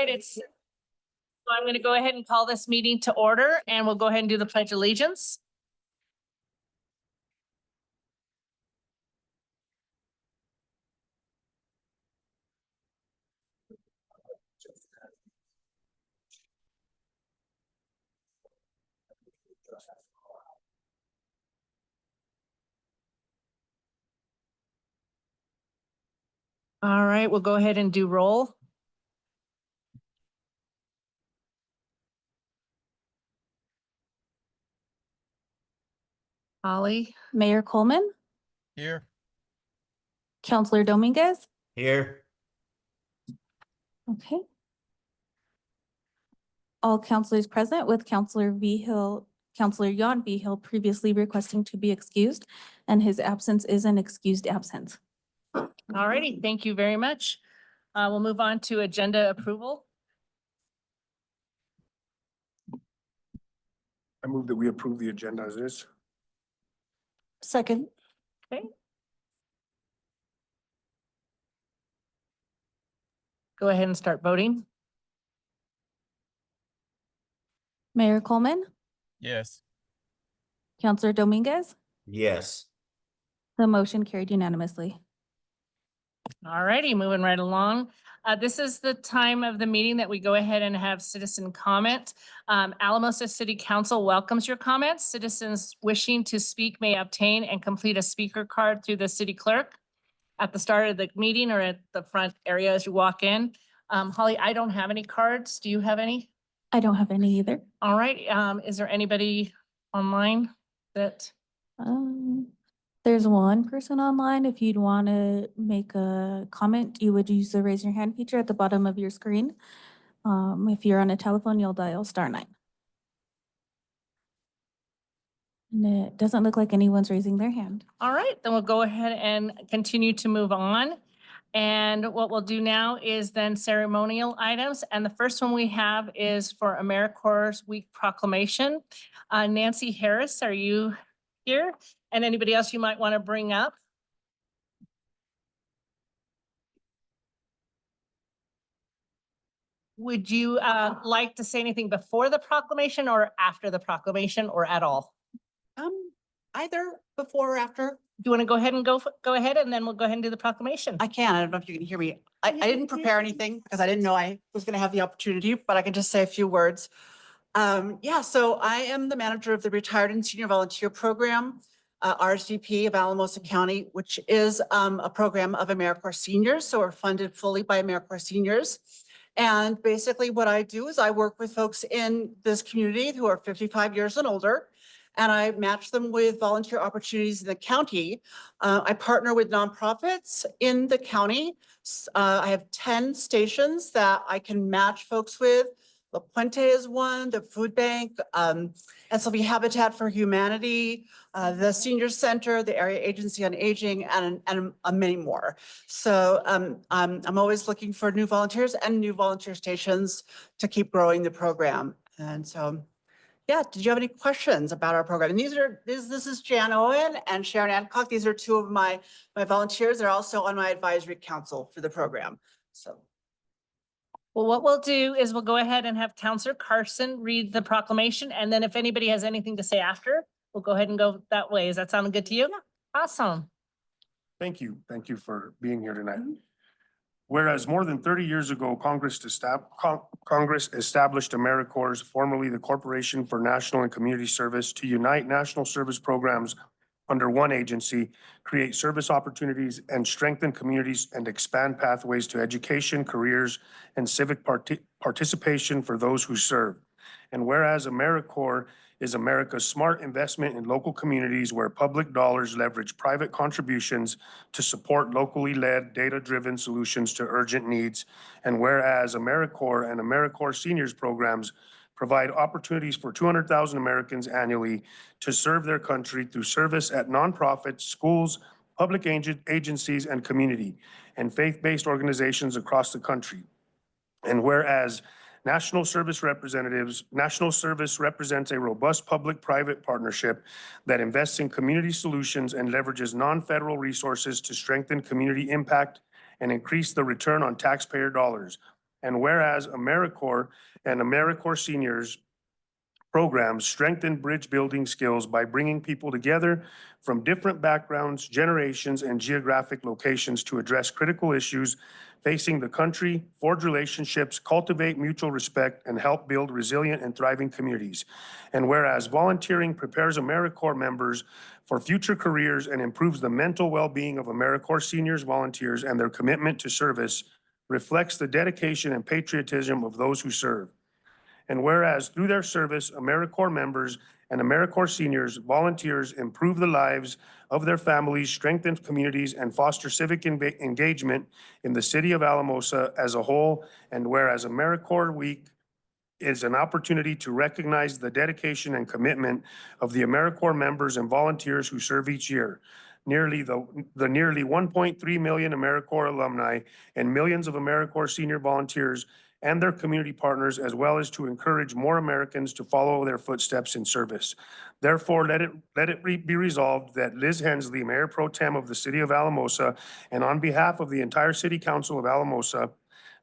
right, so I'm going to go ahead and call this meeting to order, and we'll go ahead and do the Pledge of Allegiance. All right, we'll go ahead and do roll. Holly. Mayor Coleman, Here. Councilor Dominguez. Here. Okay. All councilors present with Councilor Jan Vigil previously requesting to be excused, and his absence is an excused absence. All righty, thank you very much. We'll move on to agenda approval. I move that we approve the agenda as is. Second. Okay. Go ahead and start voting. Mayor Coleman, Yes. Councilor Dominguez, Yes. the motion carried unanimously. All righty, moving right along. This is the time of the meeting that we go ahead and have citizen comment. Alamosa City Council welcomes your comments. Citizens wishing to speak may obtain and complete a speaker card through the City Clerk at the start of the meeting or at the front area as you walk in. Holly, I don't have any cards. Do you have any? I don't have any either. All right, is there anybody online that? There's one person online. If you'd want to make a comment, you would use the raise your hand feature at the bottom of your screen. If you're on a telephone, you'll dial *9. And it doesn't look like anyone's raising their hand. All right, then we'll go ahead and continue to move on. And what we'll do now is then ceremonial items. And the first one we have is for AmeriCorps Week Proclamation. Nancy Harris, are you here? And anybody else you might want to bring up? Would you like to say anything before the proclamation or after the proclamation or at all? Either before or after. Do you want to go ahead and go ahead and then we'll go ahead and do the proclamation? I can. I don't know if you can hear me. I didn't prepare anything because I didn't know I was going to have the opportunity, but I can just say a few words. So I am the manager of the Retired and Senior Volunteer Program, RSVP of Alamosa County, which is a program of AmeriCorps seniors. So we're funded fully by AmeriCorps seniors. And basically what I do is I work with folks in this community who are 55 years and older, and I match them with volunteer opportunities in the county. I partner with nonprofits in the county. I have 10 stations that I can match folks with. La Puente is one, the food bank, SLV Habitat for Humanity, the Senior Center, the Area Agency on Aging, and many more. So I'm always looking for new volunteers and new volunteer stations to keep growing the program. And so, yeah, did you have any questions about our program? And this is Jan Owen and Sharon Adcock. These are two of my volunteers. They're also on my advisory council for the program. So. Well, what we'll do is we'll go ahead and have Councilor Carson read the proclamation. And then if anybody has anything to say after, we'll go ahead and go that way. Does that sound good to you? Yeah. Awesome. Thank you. Thank you for being here tonight. Whereas more than 30 years ago, Congress established AmeriCorps, formerly the Corporation for National and Community Service, to unite national service programs under one agency, create service opportunities, and strengthen communities and expand pathways to education, careers, and civic participation for those who serve. And whereas AmeriCorps is America's smart investment in local communities where public dollars leverage private contributions to support locally led, data-driven solutions to urgent needs. And whereas AmeriCorps and AmeriCorps Seniors programs provide opportunities for 200,000 Americans annually to serve their country through service at nonprofits, schools, public agencies, and community, and faith-based organizations across the country. And whereas National Service represents a robust public-private partnership that invests in community solutions and leverages non-federal resources to strengthen community impact and increase the return on taxpayer dollars. And whereas AmeriCorps and AmeriCorps seniors programs strengthen bridge building skills by bringing people together from different backgrounds, generations, and geographic locations to address critical issues facing the country, forge relationships, cultivate mutual respect, and help build resilient and thriving communities. And whereas volunteering prepares AmeriCorps members for future careers and improves the mental well-being of AmeriCorps seniors, volunteers, and their commitment to service reflects the dedication and patriotism of those who serve. And whereas through their service, AmeriCorps members and AmeriCorps seniors, volunteers improve the lives of their families, strengthen communities, and foster civic engagement in the city of Alamosa as a whole. And whereas AmeriCorps Week is an opportunity to recognize the dedication and commitment of the AmeriCorps members and volunteers who serve each year. Nearly 1.3 million AmeriCorps alumni and millions of AmeriCorps senior volunteers and their community partners, as well as to encourage more Americans to follow their footsteps in service. Therefore, let it be resolved that Liz Hensley, Mayor Pro Tem of the City of Alamosa, and on behalf of the entire City Council of Alamosa,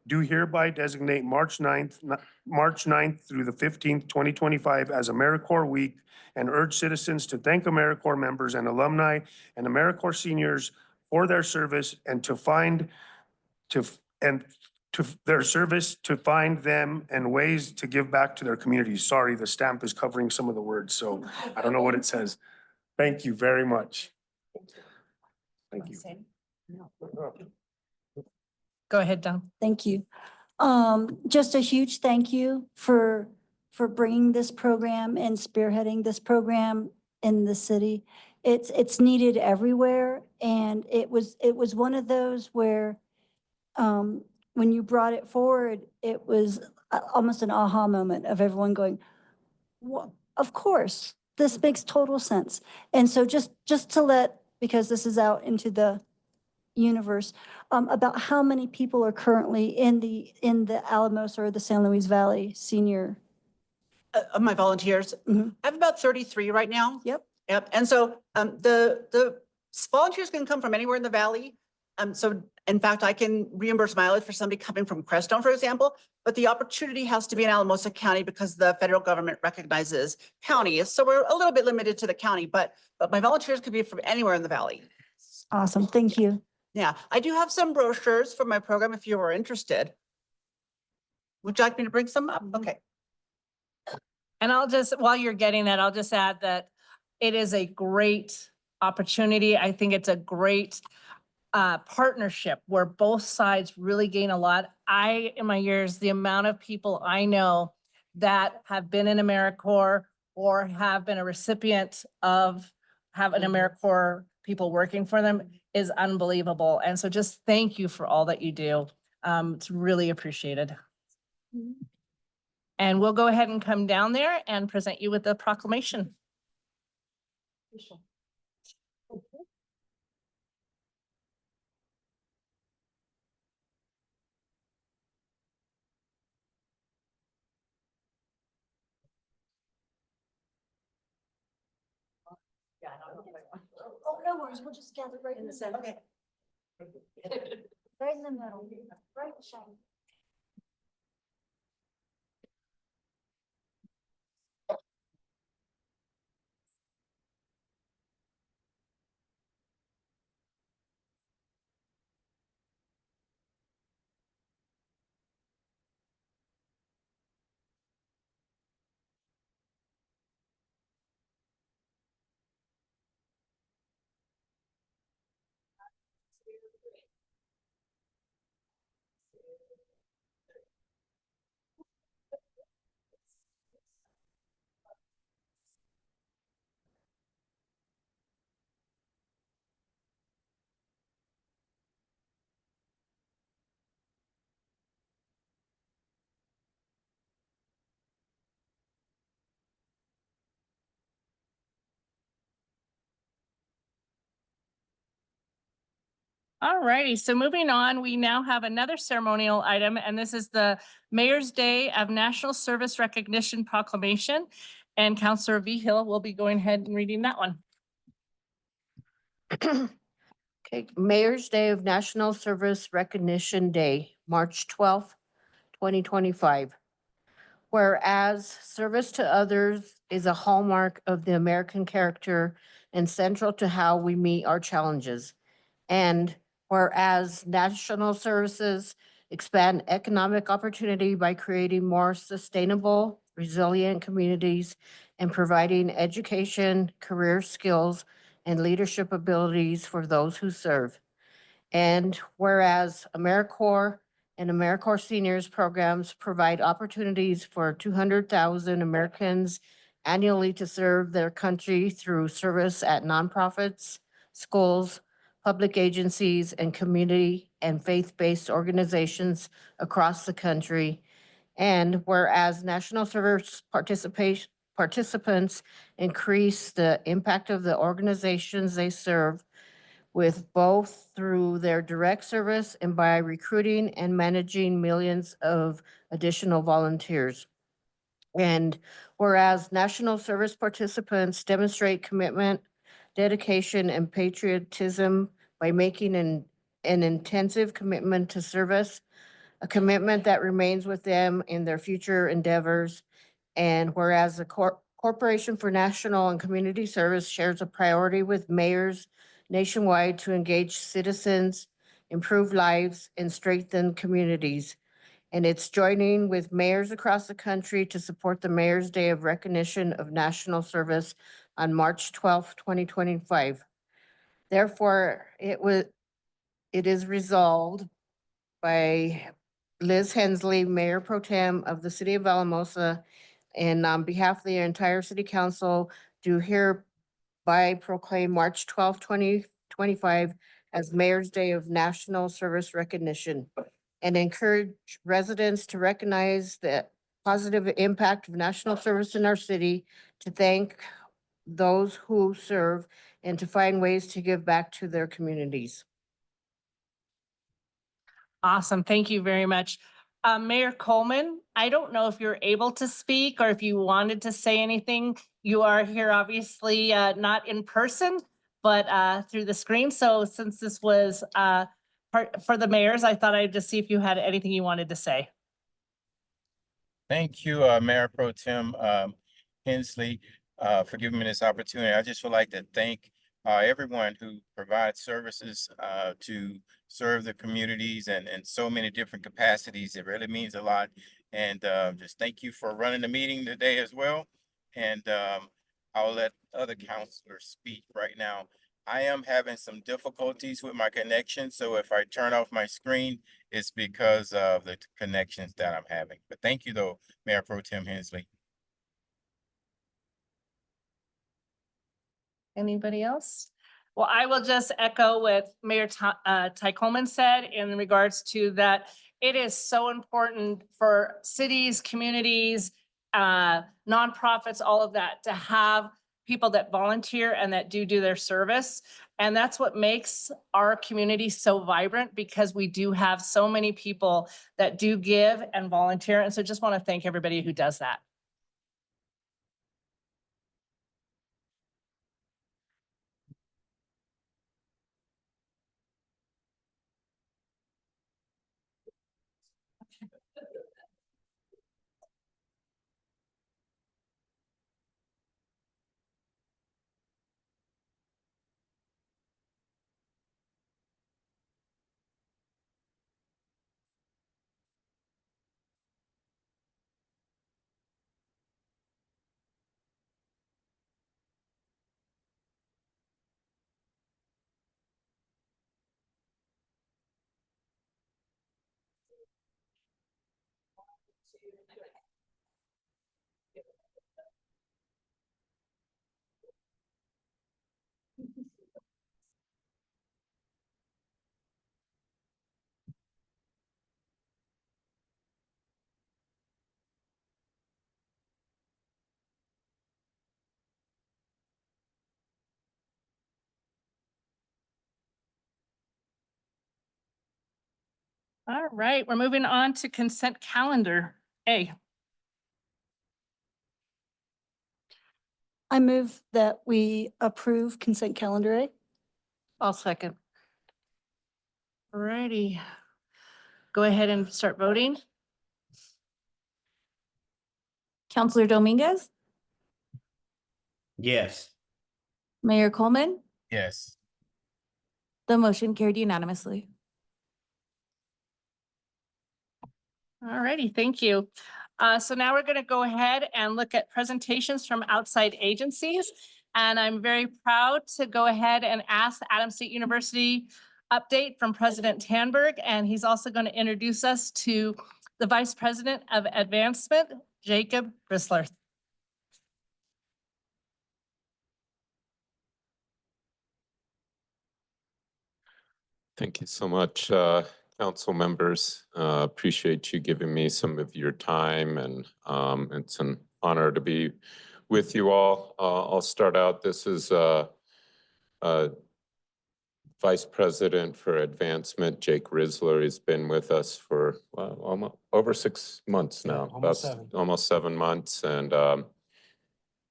do hereby designate March 9th through the 15th, 2025 as AmeriCorps Week, and urge citizens to thank AmeriCorps members and alumni and AmeriCorps seniors for their service and to find them and ways to give back to their communities. Sorry, the stamp is covering some of the words, so I don't know what it says. Thank you very much. Thank you. Go ahead, Don. Thank you. Just a huge thank you for bringing this program and spearheading this program in the city. It's needed everywhere. And it was one of those where, when you brought it forward, it was almost an aha moment of everyone going, well, of course, this makes total sense. And so just to because this is out into the universe, about how many people are currently in the Alamosa or the San Luis Valley senior. Of my volunteers, Mhm. I have about 33 right now. Yep. Yep. And so the volunteers can come from anywhere in the valley. So in fact, I can reimburse mileage for somebody coming from Crestone, for example, but the opportunity has to be in Alamosa County because the federal government recognizes counties. So we're a little bit limited to the county, but my volunteers could be from anywhere in the valley. Awesome. Thank you. Yeah, I do have some brochures for my program if you are interested. Would you like me to bring some up? Okay. And I'll just, while you're getting that, I'll just add that it is a great opportunity. I think it's a great partnership where both sides really gain a lot. In my years, the amount of people I know that have been in AmeriCorps or have been a recipient of have an AmeriCorps people working for them is unbelievable. And so just thank you for all that you do. It's really appreciated. And we'll go ahead and come down there and present you with the proclamation. Oh, no worries. We'll just gather right in the center. Okay. Right in the middle, right beside. All righty, so moving on, we now have another ceremonial item, and this is the Mayor's Day of National Service Recognition Proclamation. And Councilor Vigil will be going ahead and reading that one. Okay, Mayor's Day of National Service Recognition Day, March 12th, 2025. Whereas service to others is a hallmark of the American character and central to how we meet our challenges. And whereas national services expand economic opportunity by creating more sustainable, resilient communities and providing education, career skills, and leadership abilities for those who serve. And whereas AmeriCorps and AmeriCorps Seniors programs provide opportunities for 200,000 Americans annually to serve their country through service at nonprofits, schools, public agencies, and community and faith-based organizations across the country. And whereas national service participants increase the impact of the organizations they serve with both through their direct service and by recruiting and managing millions of additional volunteers. And whereas national service participants demonstrate commitment, dedication, and patriotism by making an intensive commitment to service, a commitment that remains with them in their future endeavors. And whereas the Corporation for National and Community Service shares a priority with mayors nationwide to engage citizens, improve lives, and strengthen communities. And it's joining with mayors across the country to support the Mayor's Day of Recognition of National Service on March 12th, 2025. Therefore, it is resolved by Liz Hensley, Mayor Pro Tem of the City of Alamosa, and on behalf of the entire City Council, do hereby proclaim March 12th, 2025 as Mayor's Day of National Service Recognition, and encourage residents to recognize the positive impact of national service in our city, to thank those who serve, and to find ways to give back to their communities. Awesome. Thank you very much. Mayor Coleman, I don't know if you're able to speak or if you wanted to say anything. You are here obviously not in person, but through the screen. So since this was for the mayors, I thought I'd just see if you had anything you wanted to say. Thank you, Mayor Pro Tem Hensley, for giving me this opportunity. I just would like to thank everyone who provides services to serve the communities and in so many different capacities. It really means a lot. And just thank you for running the meeting today as well. And I'll let other counselors speak right now. I am having some difficulties with my connection, so if I turn off my screen, it's because of the connections that I'm having. But thank you though, Mayor Pro Tem Hensley. Anybody else? Well, I will just echo what Mayor Ty Coleman said in regards to that. It is so important for cities, communities, nonprofits, all of that, to have people that volunteer and that do their service. And that's what makes our community so vibrant, because we do have so many people that do give and volunteer. And so just want to thank everybody who does that. All right, we're moving on to consent calendar A. I move that we approve consent calendar A. I'll second. All righty. Go ahead and start voting. Counselor Dominguez, Yes. Mayor Coleman, Yes. the motion carried unanimously. All righty, thank you. So now we're going to go ahead and look at presentations from outside agencies. And I'm very proud to go ahead and ask the Adams State University update from President Tanberg. And he's also going to introduce us to the Vice President of Advancement, Jacob Brissler. Thank you so much, council members. Appreciate you giving me some of your time, and it's an honor to be with you all. I'll start out. This is Vice President for Advancement, Jake Risler. He's been with us for almost over 6 months now. Yeah, almost seven. Almost 7 months, and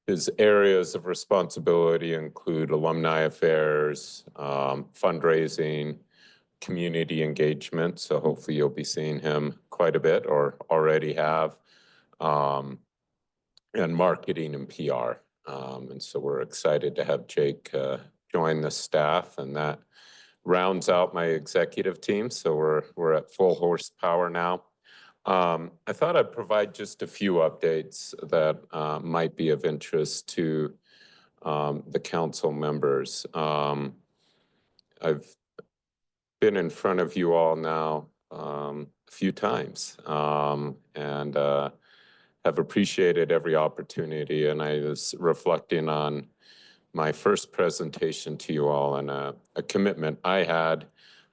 his areas of responsibility include alumni affairs, fundraising, community engagement. So hopefully you'll be seeing him quite a bit, or already have, and marketing and PR. And so we're excited to have Jake join the staff, and that rounds out my executive team. So we're at full horsepower now. I thought I'd provide just a few updates that might be of interest to the council members. I've been in front of you all now a few times, and have appreciated every opportunity. And I was reflecting on my first presentation to you all, and a commitment I had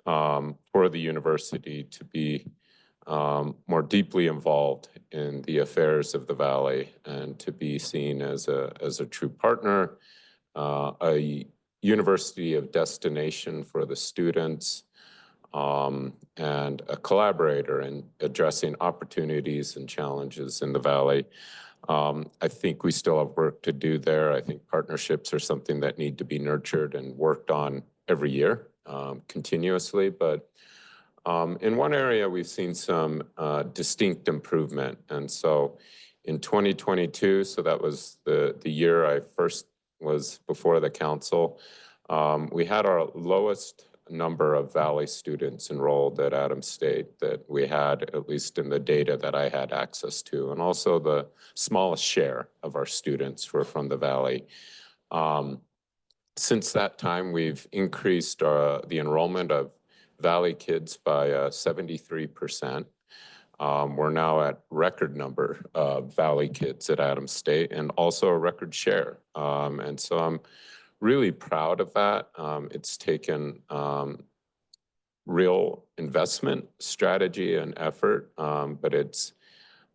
for the university to be more deeply involved in the affairs of the Valley, and to be seen as a true partner, a university of destination for the students, and a collaborator in addressing opportunities and challenges in the Valley. I think we still have work to do there. I think partnerships are something that need to be nurtured and worked on every year, continuously. But in one area, we've seen some distinct improvement. And so in 2022, so that was the year I first was before the council, we had our lowest number of Valley students enrolled at Adams State that we had, at least in the data that I had access to, and also the smallest share of our students were from the Valley. Since that time, we've increased the enrollment of Valley kids by 73%. We're now at record number of Valley kids at Adams State, and also a record share. And so I'm really proud of that. It's taken real investment, strategy, and effort, but it's,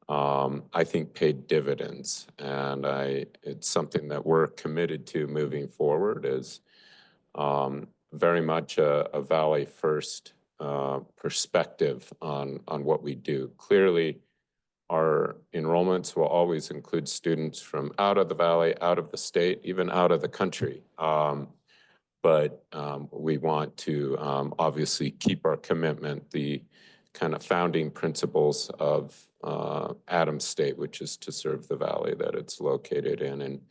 I think, paid dividends. And it's something that we're committed to moving forward, is very much a Valley first perspective on what we do. Clearly, our enrollments will always include students from out of the Valley, out of the state, even out of the country. But we want to obviously keep our commitment, the kind of founding principles of Adams State, which is to serve the Valley that it's located in. And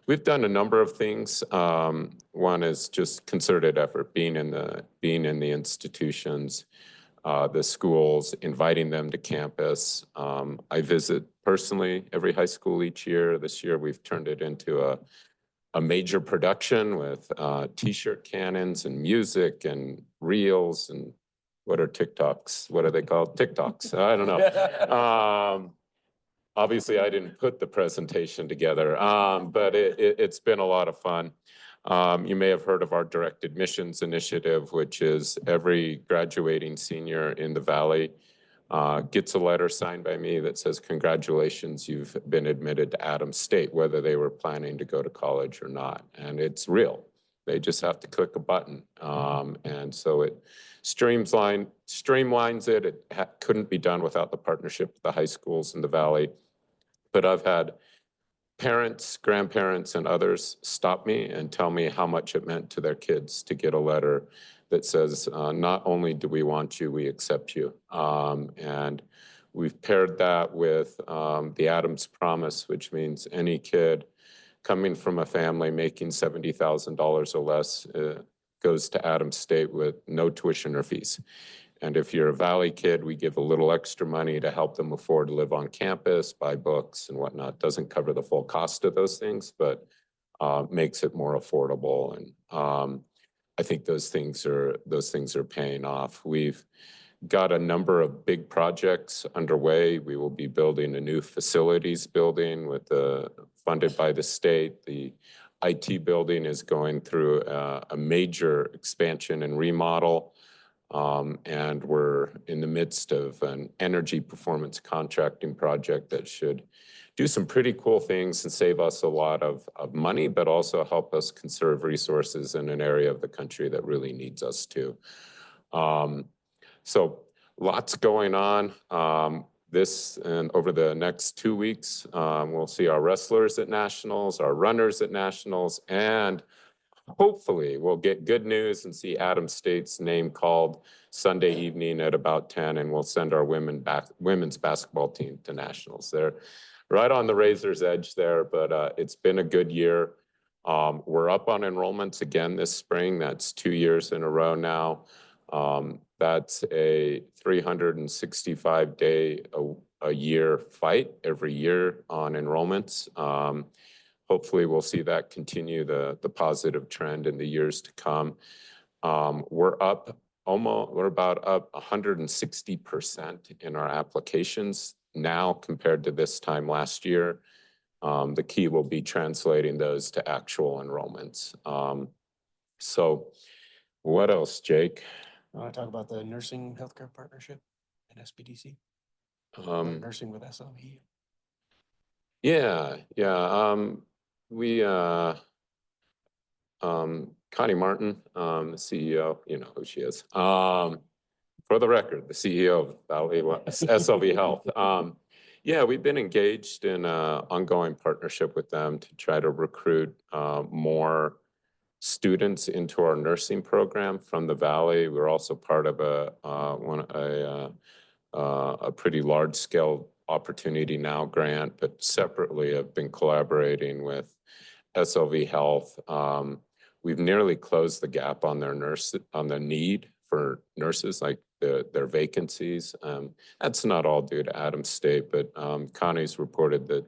we've done a number of things. One is just concerted effort, being in the institutions, the schools, inviting them to campus. I visit personally every high school each year. This year, we've turned it into a major production with T-shirt cannons and music and reels and what are TikToks? What are they called? TikToks. I don't know. Obviously, I didn't put the presentation together, but it's been a lot of fun. You may have heard of our direct admissions initiative, which is every graduating senior in the Valley gets a letter signed by me that says, congratulations, you've been admitted to Adams State, whether they were planning to go to college or not. And it's real. They just have to click a button. And so it streamlines it. It couldn't be done without the partnership with the high schools in the Valley. But I've had parents, grandparents, and others stop me and tell me how much it meant to their kids to get a letter that says, not only do we want you, we accept you. And We've paired that with the Adams Promise, which means any kid coming from a family making $70,000 or less goes to Adams State with no tuition or fees. And if you're a Valley kid, we give a little extra money to help them afford to live on campus, buy books and whatnot. Doesn't cover the full cost of those things, but makes it more affordable. And I think those things are paying off. We've got a number of big projects underway. We will be building a new facilities building with funded by the state. The IT building is going through a major expansion and remodel. And we're in the midst of an energy performance contracting project that should do some pretty cool things and save us a lot of money, but also help us conserve resources in an area of the country that really needs us to. So lots going on. This and over the next 2 weeks, we'll see our wrestlers at nationals, our runners at nationals, and hopefully we'll get good news and see Adams State's name called Sunday evening at about 10, and we'll send our women's basketball team to nationals. They're right on the razor's edge there, but it's been a good year. We're up on enrollments again this spring. That's 2 years in a row now. That's a 365-day a year fight every year on enrollments. Hopefully we'll see that continue the positive trend in the years to come. We're about up 160% in our applications now compared to this time last year. The key will be translating those to actual enrollments. So what else, Jake? I want to talk about the nursing healthcare partnership at SBDC. Nursing with SLV. Yeah. Connie Martin, the CEO, you know who she is. For the record, the CEO of SLV Health. Yeah, we've been engaged in an ongoing partnership with them to try to recruit more students into our nursing program from the Valley. We're also part of a pretty large scale Opportunity Now grant, but separately I've been collaborating with SLV Health. We've nearly closed the gap on the need for nurses, like their vacancies. That's not all due to Adams State, but Connie's reported that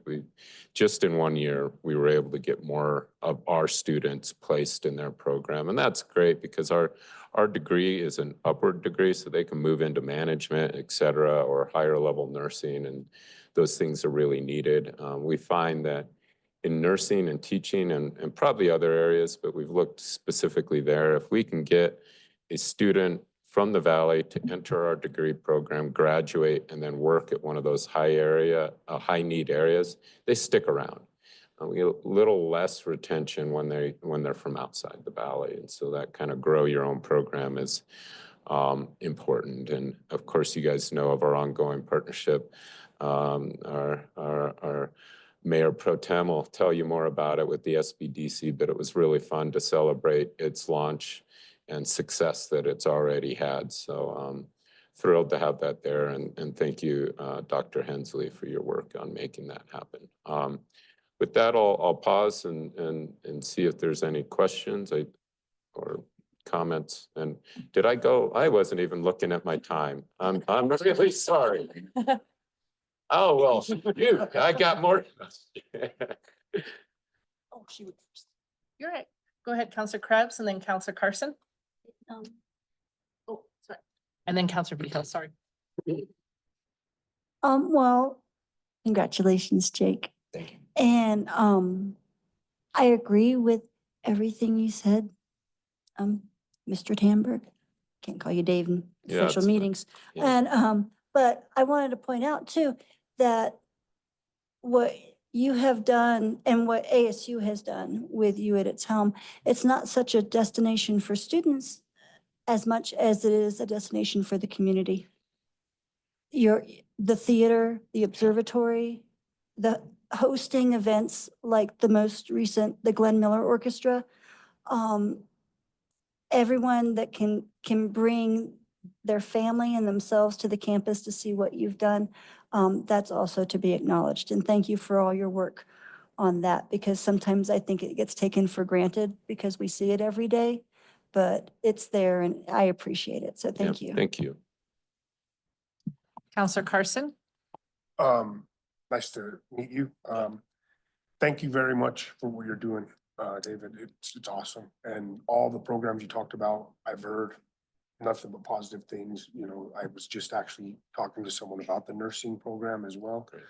just in 1 year, we were able to get more of our students placed in their program. And that's great because our degree is an upward degree, so they can move into management, et cetera, or higher level nursing, and those things are really needed. We find that in nursing and teaching and probably other areas, but we've looked specifically there, if we can get a student from the Valley to enter our degree program, graduate, and then work at one of those high need areas, they stick around. We get a little less retention when they're from outside the Valley. And so that kind of grow your own program is important. And of course, you guys know of our ongoing partnership. Our Mayor Pro-Tem will tell you more about it with the SBDC, but it was really fun to celebrate its launch and success that it's already had. So thrilled to have that there. And thank you, Dr. Hensley, for your work on making that happen. With that, I'll pause and see if there's any questions or comments. And did I go? I wasn't even looking at my time. I'm really sorry. Oh, well, I got more. Oh, she went first. You're right. Go ahead, Counselor Krebs, and then Counselor Carson. Oh, sorry. And then Counselor Vito, sorry. Well, congratulations, Jake. Thank you. And I agree with everything you said. Mr. Tamberg, can't call you Dave in Yeah, official it's fine. meetings. Yeah. And but I wanted to point out too that what you have done and what ASU has done with you at its helm, it's not such a destination for students as much as it is a destination for the community. The theater, the observatory, the hosting events like the most recent, the Glenn Miller Orchestra, everyone that can bring their family and themselves to the campus to see what you've done. That's also to be acknowledged. And thank you for all your work on that, because sometimes I think it gets taken for granted because we see it every day, but it's there and I appreciate it. So thank you. Thank you. Counselor Carson? Nice to meet you. Thank you very much for what you're doing, David. It's awesome. And all the programs you talked about, I've heard nothing but positive things. You know, I was just actually talking to someone about the nursing program as well. Great.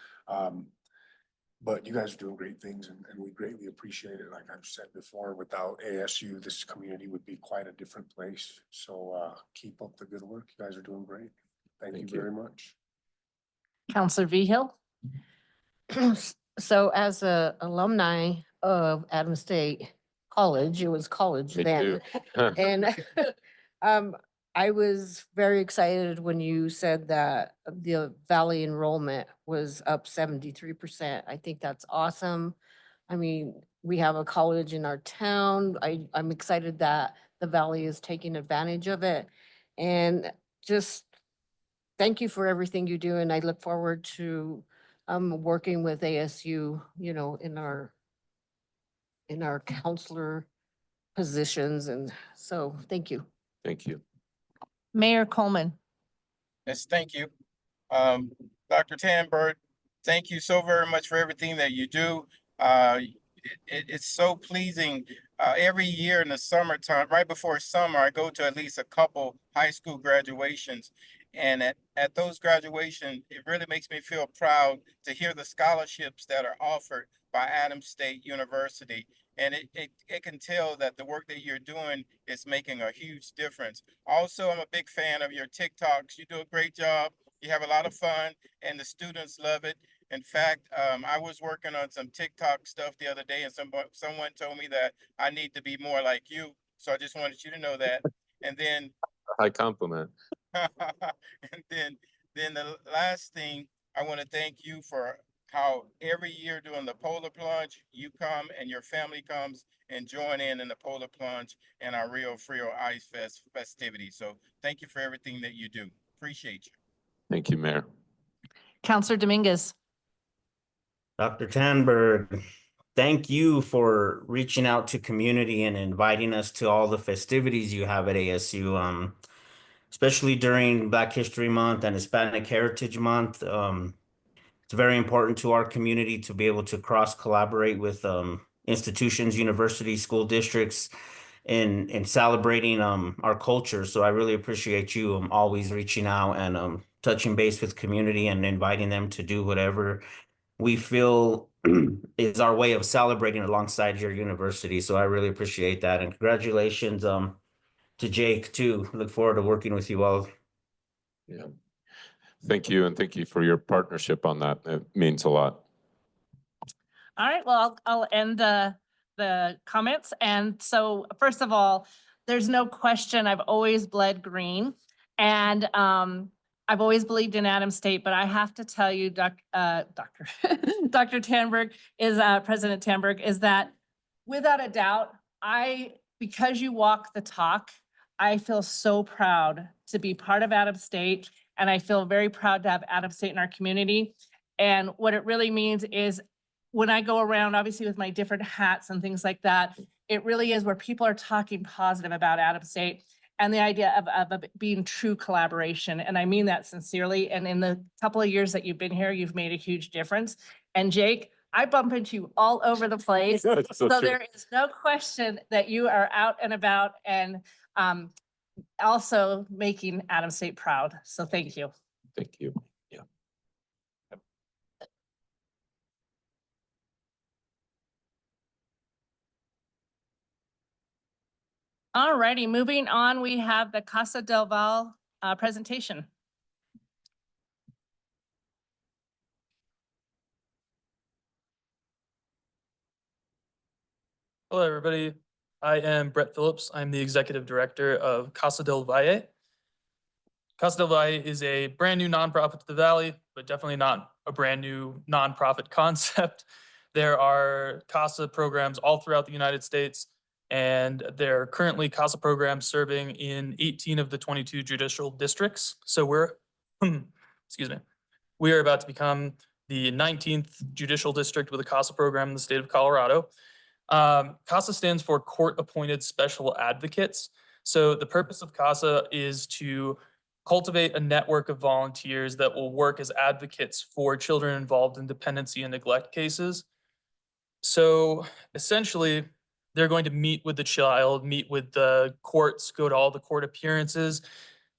But you guys are doing great things and we greatly appreciate it. Like I've said before, without ASU, this community would be quite a different place. So keep up the good work. You guys are doing great. Thank you very much. Counselor Vigil? So as a alumni of Adams State College, it was college Me then. too. And I was very excited when you said that the Valley enrollment was up 73%. I think that's awesome. I mean, we have a college in our town. I'm excited that the Valley is taking advantage of it. And just thank you for everything you do. And I look forward to working with ASU, you know, in our counselor positions. And so thank you. Thank you. Mayor Coleman? Yes, thank you. Dr. Tanberg, thank you so very much for everything that you do. It's so pleasing. Every year in the summertime, right before summer, I go to at least a couple high school graduations. And at those graduations, it really makes me feel proud to hear the scholarships that are offered by Adams State University. And it can tell that the work that you're doing is making a huge difference. Also, I'm a big fan of your TikToks. You do a great job. You have a lot of fun and the students love it. In fact, I was working on some TikTok stuff the other day and someone told me that I need to be more like you. So I just wanted you to know that. And then High compliment. and then the last thing, I want to thank you for how every year during the polar plunge, you come and your family comes and join in the polar plunge and our Rio Frio Ice Fest festivities. So thank you for everything that you do. Appreciate you. Thank you, Mayor. Counselor Dominguez? Dr. Tanberg, thank you for reaching out to community and inviting us to all the festivities you have at ASU, especially during Black History Month and Hispanic Heritage Month. It's very important to our community to be able to cross-collaborate with institutions, universities, school districts in celebrating our culture. So I really appreciate you always reaching out and touching base with community and inviting them to do whatever we feel is our way of celebrating alongside your university. So I really appreciate that. And congratulations to Jake too. Look forward to working with you all. Yeah. Thank you. And thank you for your partnership on that. It means a lot. All right, well, I'll end the comments. And so first of all, there's no question I've always bled green. And I've always believed in Adams State, but I have to tell you, Dr. Tanberg is, President Tanberg, is that without a doubt, because you walk the talk, I feel so proud to be part of Adams State. And I feel very proud to have Adams State in our community. And what it really means is when I go around, obviously with my different hats and things like that, it really is where people are talking positive about Adams State and the idea of being true collaboration. And I mean that sincerely. And in the couple of years that you've been here, you've made a huge difference. And Jake, I bump into you all over the place. So there is no question that you are out and about and also making Adams State proud. So thank you. Thank you. Yeah. All righty, moving on, we have the Casa del Val presentation. Hello, everybody. I am Brett Phillips. I'm the Executive Director of Casa del Valle. Casa del Valle is a brand new nonprofit to the Valley, but definitely not a brand new nonprofit concept. There are CASA programs all throughout the United States, and there are currently CASA programs serving in 18 of the 22 judicial districts. So we're, excuse me. We are about to become the 19th judicial district with a CASA program in the state of Colorado. CASA stands for Court Appointed Special Advocates. So the purpose of CASA is to cultivate a network of volunteers that will work as advocates for children involved in dependency and neglect cases. So essentially, they're going to meet with the child, meet with the courts, go to all the court appearances.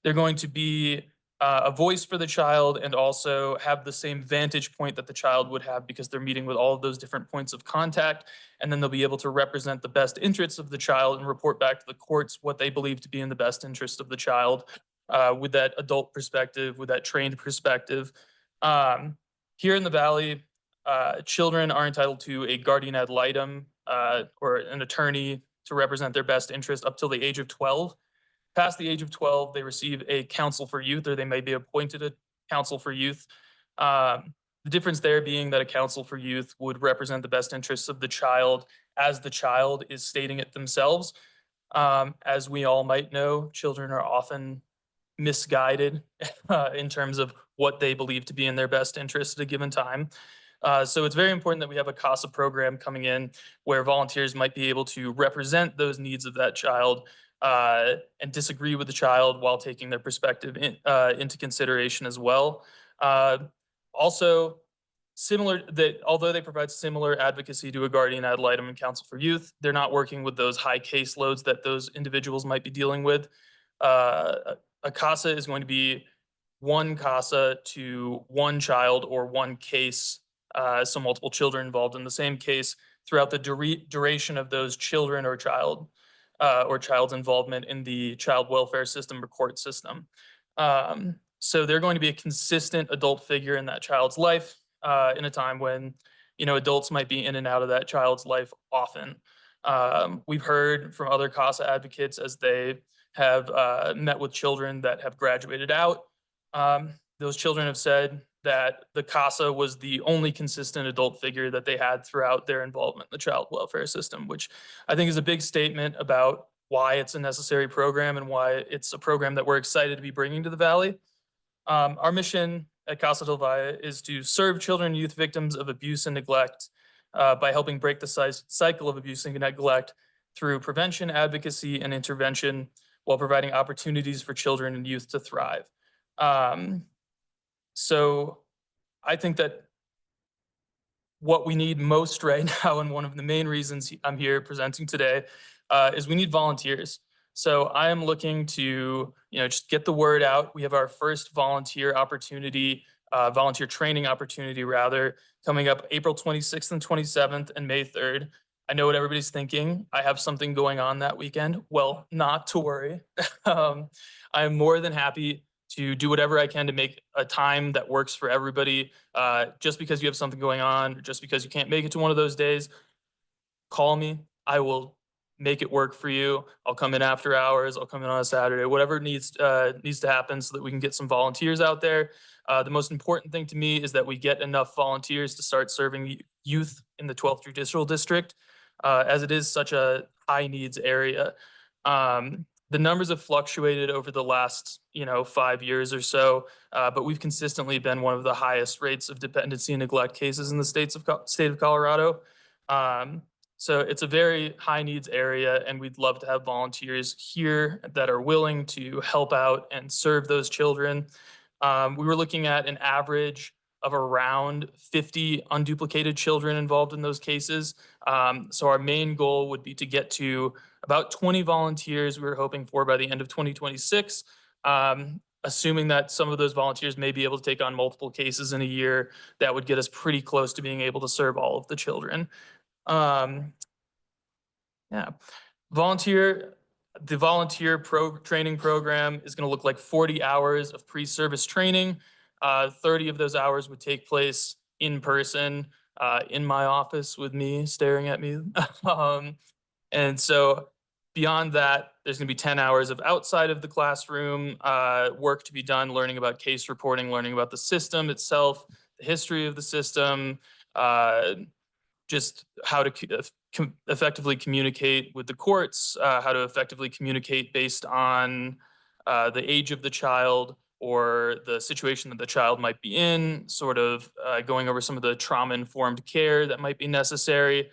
They're going to be a voice for the child and also have the same vantage point that the child would have because they're meeting with all of those different points of contact. And then they'll be able to represent the best interests of the child and report back to the courts what they believe to be in the best interest of the child with that adult perspective, with that trained perspective. Here in the Valley, children are entitled to a guardian ad litem or an attorney to represent their best interest up till the age of 12. Past the age of 12, they receive a counsel for youth, or they may be appointed a counsel for youth. The difference there being that a counsel for youth would represent the best interests of the child as the child is stating it themselves. As we all might know, children are often misguided in terms of what they believe to be in their best interest at a given time. So it's very important that we have a CASA program coming in where volunteers might be able to represent those needs of that child and disagree with the child while taking their perspective into consideration as well. Also, although they provide similar advocacy to a guardian ad litem and counsel for youth, they're not working with those high caseloads that those individuals might be dealing with. A CASA is going to be one CASA to one child or one case, so multiple children involved in the same case throughout the duration of those children or child's involvement in the child welfare system or court system. So they're going to be a consistent adult figure in that child's life in a time when, adults might be in and out of that child's life often. We've heard from other CASA advocates as they have met with children that have graduated out. Those children have said that the CASA was the only consistent adult figure that they had throughout their involvement in the child welfare system, which I think is a big statement about why it's a necessary program and why it's a program that we're excited to be bringing to the Valley. Our mission at Casa del Valle is to serve children and youth victims of abuse and neglect by helping break the cycle of abuse and neglect through prevention, advocacy, and intervention while providing opportunities for children and youth to thrive. So I think that what we need most right now, and one of the main reasons I'm here presenting today, is we need volunteers. So I am looking to, just get the word out. We have our first volunteer training opportunity rather, coming up April 26th and 27th and May 3rd. I know what everybody's thinking. I have something going on that weekend. Well, not to worry. I am more than happy to do whatever I can to make a time that works for everybody. Just because you have something going on, or just because you can't make it to one of those days, call me. I will make it work for you. I'll come in after hours. I'll come in on a Saturday, whatever needs to happen so that we can get some volunteers out there. The most important thing to me is that we get enough volunteers to start serving youth in the 12th Judicial District, as it is such a high needs area. The numbers have fluctuated over the last, 5 years or so, but we've consistently been one of the highest rates of dependency and neglect cases in the state of Colorado. So it's a very high needs area, and we'd love to have volunteers here that are willing to help out and serve those children. We were looking at an average of around 50 unduplicated children involved in those cases. So our main goal would be to get to about 20 volunteers we were hoping for by the end of 2026, assuming that some of those volunteers may be able to take on multiple cases in a year. That would get us pretty close to being able to serve all of the children. The volunteer training program is going to look like 40 hours of pre-service training. 30 of those hours would take place in person in my office with me staring at me. And so beyond that, there's going to be 10 hours of outside of the classroom work to be done, learning about case reporting, learning about the system itself, the history of the system, just how to effectively communicate with the courts, how to effectively communicate based on the age of the child, or the situation that the child might be in, sort of going over some of the trauma-informed care that might be necessary.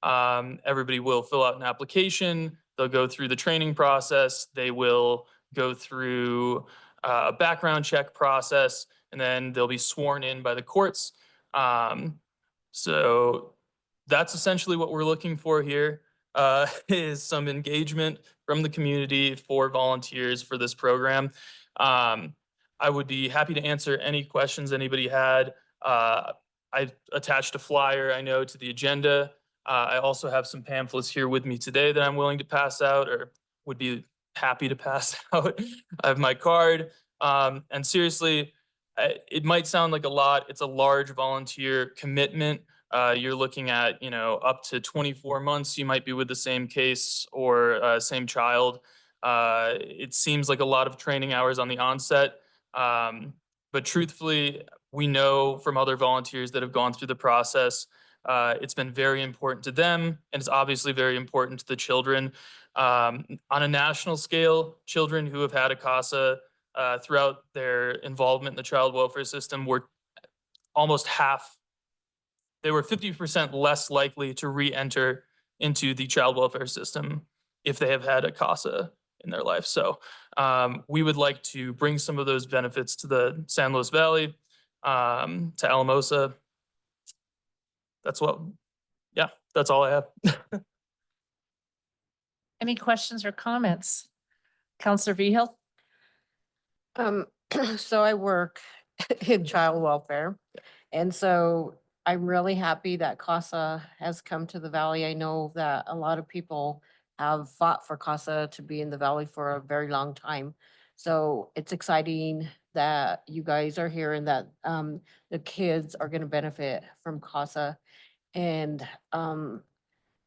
Everybody will fill out an application. They'll go through the training process. They will go through a background check process, and then they'll be sworn in by the courts. So that's essentially what we're looking for here, is some engagement from the community for volunteers for this program. I would be happy to answer any questions anybody had. I attached a flyer, I know, to the agenda. I also have some pamphlets here with me today that I'm willing to pass out, or would be happy to pass out. I have my card. And seriously, it might sound like a lot. It's a large volunteer commitment. You're looking at, up to 24 months you might be with the same case or same child. It seems like a lot of training hours on the onset. But truthfully, we know from other volunteers that have gone through the process, it's been very important to them, and it's obviously very important to the children. On a national scale, children who have had a CASA throughout their involvement in the child welfare system were almost half. They were 50% less likely to re-enter into the child welfare system if they have had a CASA in their life. So we would like to bring some of those benefits to the San Luis Valley, to Alamosa. That's all I have. Any questions or comments? Counselor Vihil? So I work in child welfare. And so I'm really happy that CASA has come to the Valley. I know that a lot of people have fought for CASA to be in the Valley for a very long time. So it's exciting that you guys are here and that the kids are going to benefit from CASA. And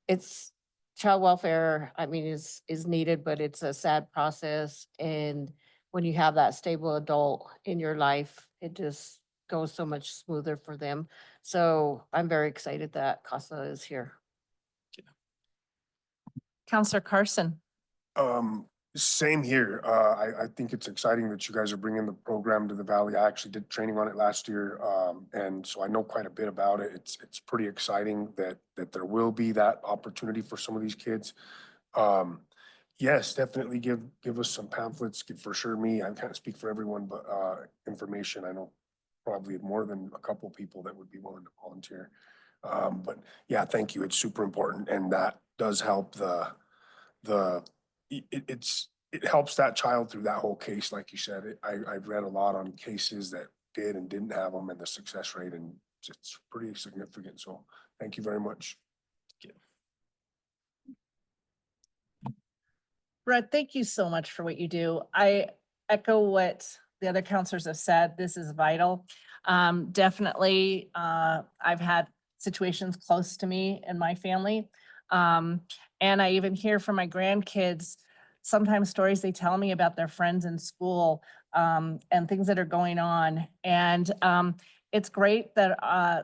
it's child welfare, I mean, is needed, but it's a sad process. And when you have that stable adult in your life, it just goes so much smoother for them. So I'm very excited that CASA is here. Counselor Carson? Same here. I think it's exciting that you guys are bringing the program to the Valley. I actually did training on it last year. And so I know quite a bit about it. It's pretty exciting that there will be that opportunity for some of these kids. Yes, definitely give us some pamphlets, for sure. I can't speak for everyone, but information. I know probably more than a couple people that would be willing to volunteer. But yeah, thank you. It's super important, and that does help it helps that child through that whole case. Like you said, I've read a lot on cases that did and didn't have them, and the success rate, and it's pretty significant. So thank you very much. Brett, thank you so much for what you do. I echo what the other counselors have said. This is vital. Definitely, I've had situations close to me and my family. And I even hear from my grandkids, sometimes stories they tell me about their friends in school, and things that are going on. And it's great that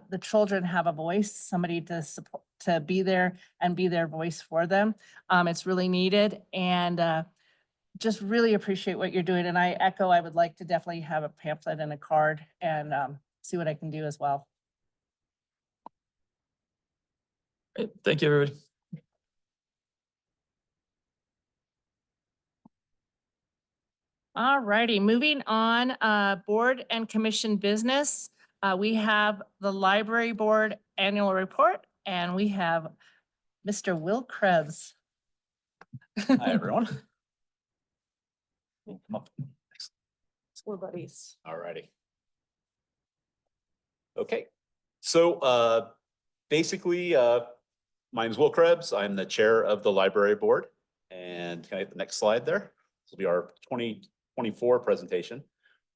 the children have a voice, somebody to support, to be there and be their voice for them. It's really needed, and just really appreciate what you're doing. And I echo, I would like to definitely have a pamphlet and a card and see what I can do as well. Great. Thank you, everybody. All righty, moving on, board and commission business. We have the library board annual report, and we have Mr. Will Krebs. Hi, everyone. Come up. We're buddies. All righty. Okay, so basically, my name is Will Krebs. I'm the chair of the library board. And can I get the next slide there? This will be our 2024 presentation.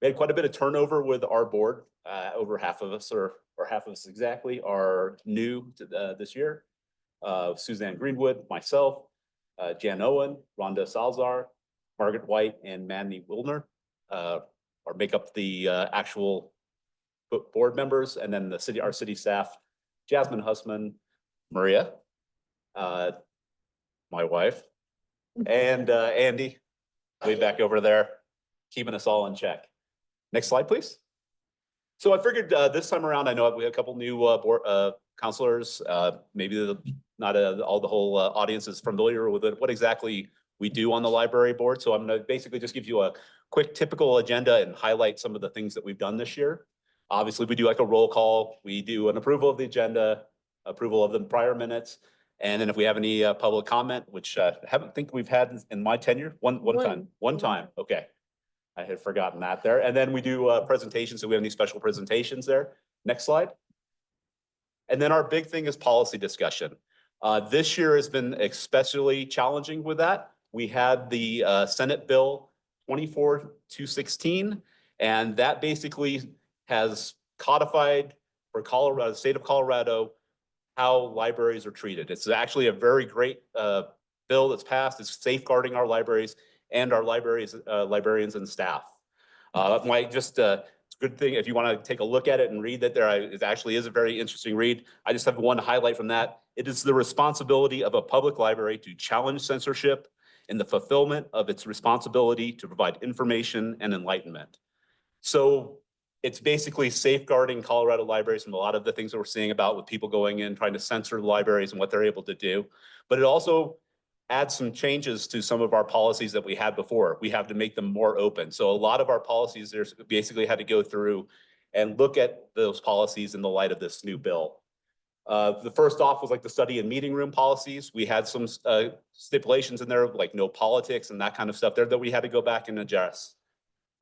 We had quite a bit of turnover with our board. Over half of us, or half of us exactly, are new to this year. Suzanne Greenwood, myself, Jan Owen, Rhonda Salzar, Margaret White, and Mandy Wilner or make up the actual board members, and then our city staff, Jasmine Hussman, Maria, my wife, and Andy, way back over there, keeping us all in check. Next slide, please. So I figured this time around, I know we have a couple new board counselors. Maybe not all the whole audience is familiar with it, what exactly we do on the library board. So I'm going to basically just give you a quick typical agenda and highlight some of the things that we've done this year. Obviously, we do like a roll call. We do an approval of the agenda, approval of the prior minutes. And then if we have any public comment, which I haven't think we've had in my tenure, one time. Okay. I had forgotten that there. And then we do presentations. So we have any special presentations there. Next slide. And then our big thing is policy discussion. This year has been especially challenging with that. We had the Senate Bill 24-216, and that basically has codified for Colorado, the state of Colorado, how libraries are treated. It's actually a very great bill that's passed. It's safeguarding our libraries and our librarians and staff. It's a good thing if you want to take a look at it and read that there. It actually is a very interesting read. I just have one highlight from that. It is the responsibility of a public library to challenge censorship in the fulfillment of its responsibility to provide information and enlightenment. So it's basically safeguarding Colorado libraries from a lot of the things that we're seeing about with people going in, trying to censor libraries and what they're able to do. But it also add some changes to some of our policies that we had before. We have to make them more open. So a lot of our policies, there's basically had to go through and look at those policies in the light of this new bill. The first off was like the study and meeting room policies. We had some stipulations in there, like no politics and that kind of stuff there that we had to go back and adjust.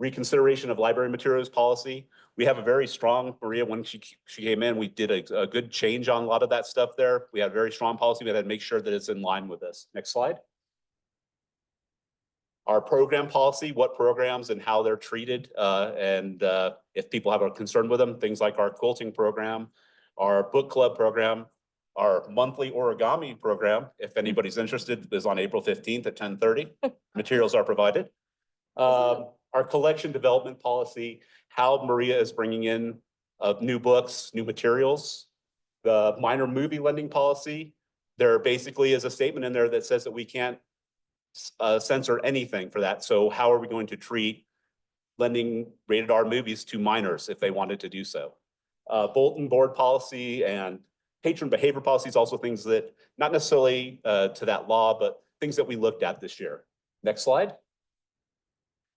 Reconsideration of library materials policy. We have a very strong, Maria, when she came in, we did a good change on a lot of that stuff there. We had a very strong policy. We had to make sure that it's in line with this. Next slide. Our program policy, what programs and how they're treated, and if people have a concern with them, things like our quilting program, our book club program, our monthly origami program, if anybody's interested, is on April 15th at 10:30. Materials are provided. Our collection development policy, how Maria is bringing in new books, new materials. The minor movie lending policy, there basically is a statement in there that says that we can't censor anything for that. So how are we going to treat lending rated R movies to minors if they wanted to do so? Bulletin board policy and patron behavior policy is also things that not necessarily to that law, but things that we looked at this year. Next slide.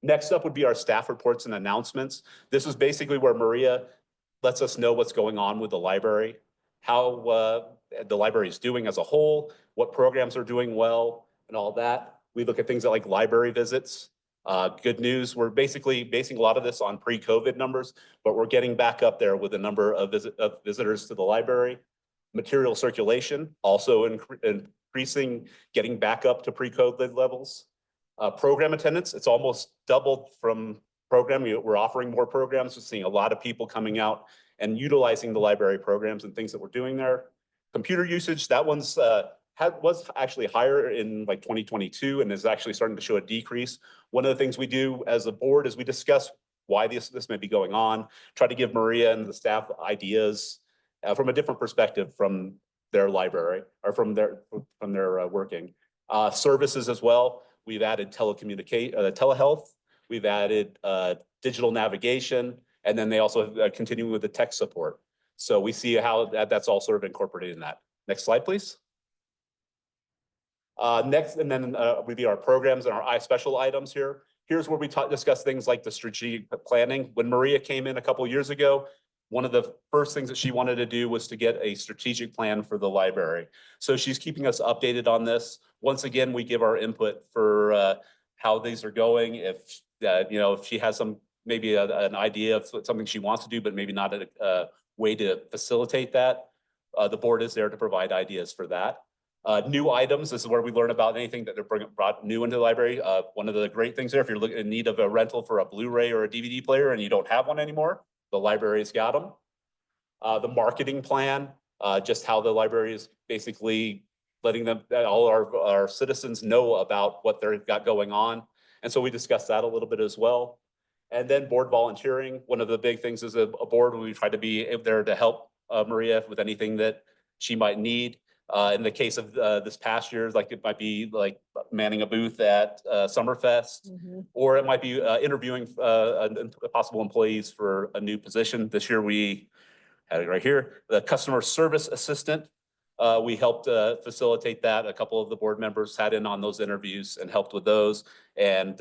Next up would be our staff reports and announcements. This is basically where Maria lets us know what's going on with the library, how the library is doing as a whole, what programs are doing well, and all that. We look at things like library visits. Good news, we're basically basing a lot of this on pre-COVID numbers, but we're getting back up there with the number of visitors to the library. Material circulation, also increasing, getting back up to pre-COVID levels. Program attendance, it's almost doubled from program. We're offering more programs. We're seeing a lot of people coming out and utilizing the library programs and things that we're doing there. Computer usage, that one's was actually higher in like 2022 and is actually starting to show a decrease. One of the things we do as a board is we discuss why this may be going on, try to give Maria and the staff ideas from a different perspective from their library or from their working. Services as well. We've added telehealth. We've added digital navigation, and then they also continue with the tech support. So we see how that's all sort of incorporated in that. Next slide, please. Next, and then would be our programs and our special items here. Here's where we discuss things like the strategic planning. When Maria came in a couple of years ago, one of the first things that she wanted to do was to get a strategic plan for the library. So she's keeping us updated on this. Once again, we give our input for how these are going. If if she has maybe an idea of something she wants to do, but maybe not a way to facilitate that, the board is there to provide ideas for that. New items, this is where we learn about anything that they're brought new into the library. One of the great things there, if you're in need of a rental for a Blu-ray or a DVD player and you don't have one anymore, the library's got them. The marketing plan, just how the library is basically letting them, all our citizens know about what they've got going on. And so we discussed that a little bit as well. And then board volunteering. One of the big things is a board where we try to be there to help Maria with anything that she might need. In the case of this past year, like it might be like manning a booth at Summerfest, or it might be interviewing possible employees for a new position. This year we had it right here, the customer service assistant. We helped facilitate that. A couple of the board members sat in on those interviews and helped with those. And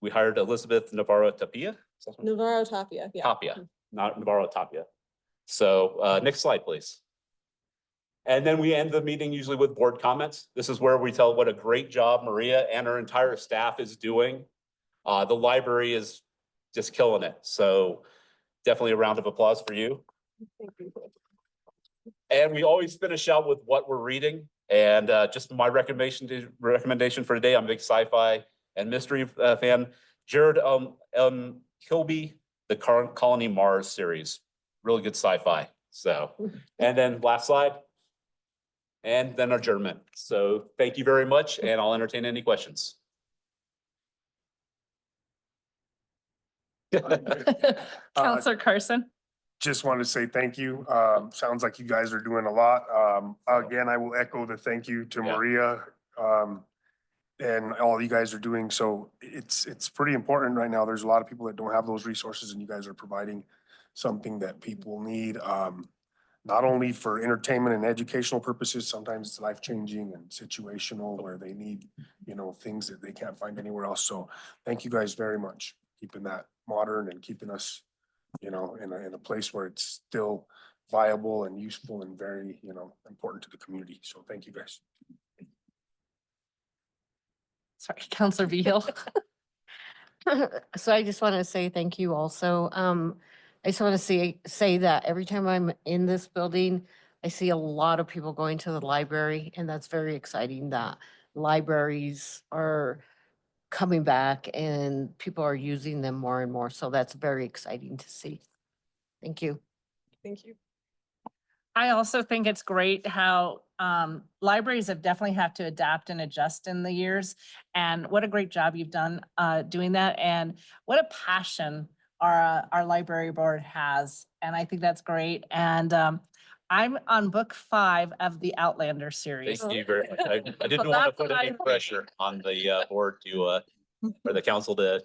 we hired Elizabeth Navarro Tapia. Navarro Tapia, yeah. Tapia, not Navarro Tapia. So next slide, please. And then we end the meeting usually with board comments. This is where we tell what a great job Maria and her entire staff is doing. The library is just killing it. So definitely a round of applause for you. Thank you. And we always finish out with what we're reading. And just my recommendation for today, I'm a big sci-fi and mystery fan. Jared Kilby, the Colony Mars series, really good sci-fi. So, and then last slide. And then adjournment. So thank you very much, and I'll entertain any questions. Counselor Carson. Just want to say thank you. Sounds like you guys are doing a lot. Again, I will echo the thank you to Yeah. Maria, and all you guys are doing. So it's pretty important right now. There's a lot of people that don't have those resources, and you guys are providing something that people need. Not only for entertainment and educational purposes, sometimes it's life-changing and situational where they need, you know, things that they can't find anywhere else. So thank you guys very much, keeping that modern and keeping us, you know, in a place where it's still viable and useful and very, you know, important to the community. So thank you guys. Sorry, Counselor Beal. So I just want to say thank you also. I just want to say that every time I'm in this building, I see a lot of people going to the library, and that's very exciting that libraries are coming back and people are using them more and more. So that's very exciting to see. Thank you. Thank you. I also think it's great how libraries have definitely had to adapt and adjust in the years. And what a great job you've done doing that. And what a passion our library board has. And I think that's great. And I'm on book 5 of the Outlander series. Thank you very much. I didn't So want to that's put what any I- pressure on the board to, or the council to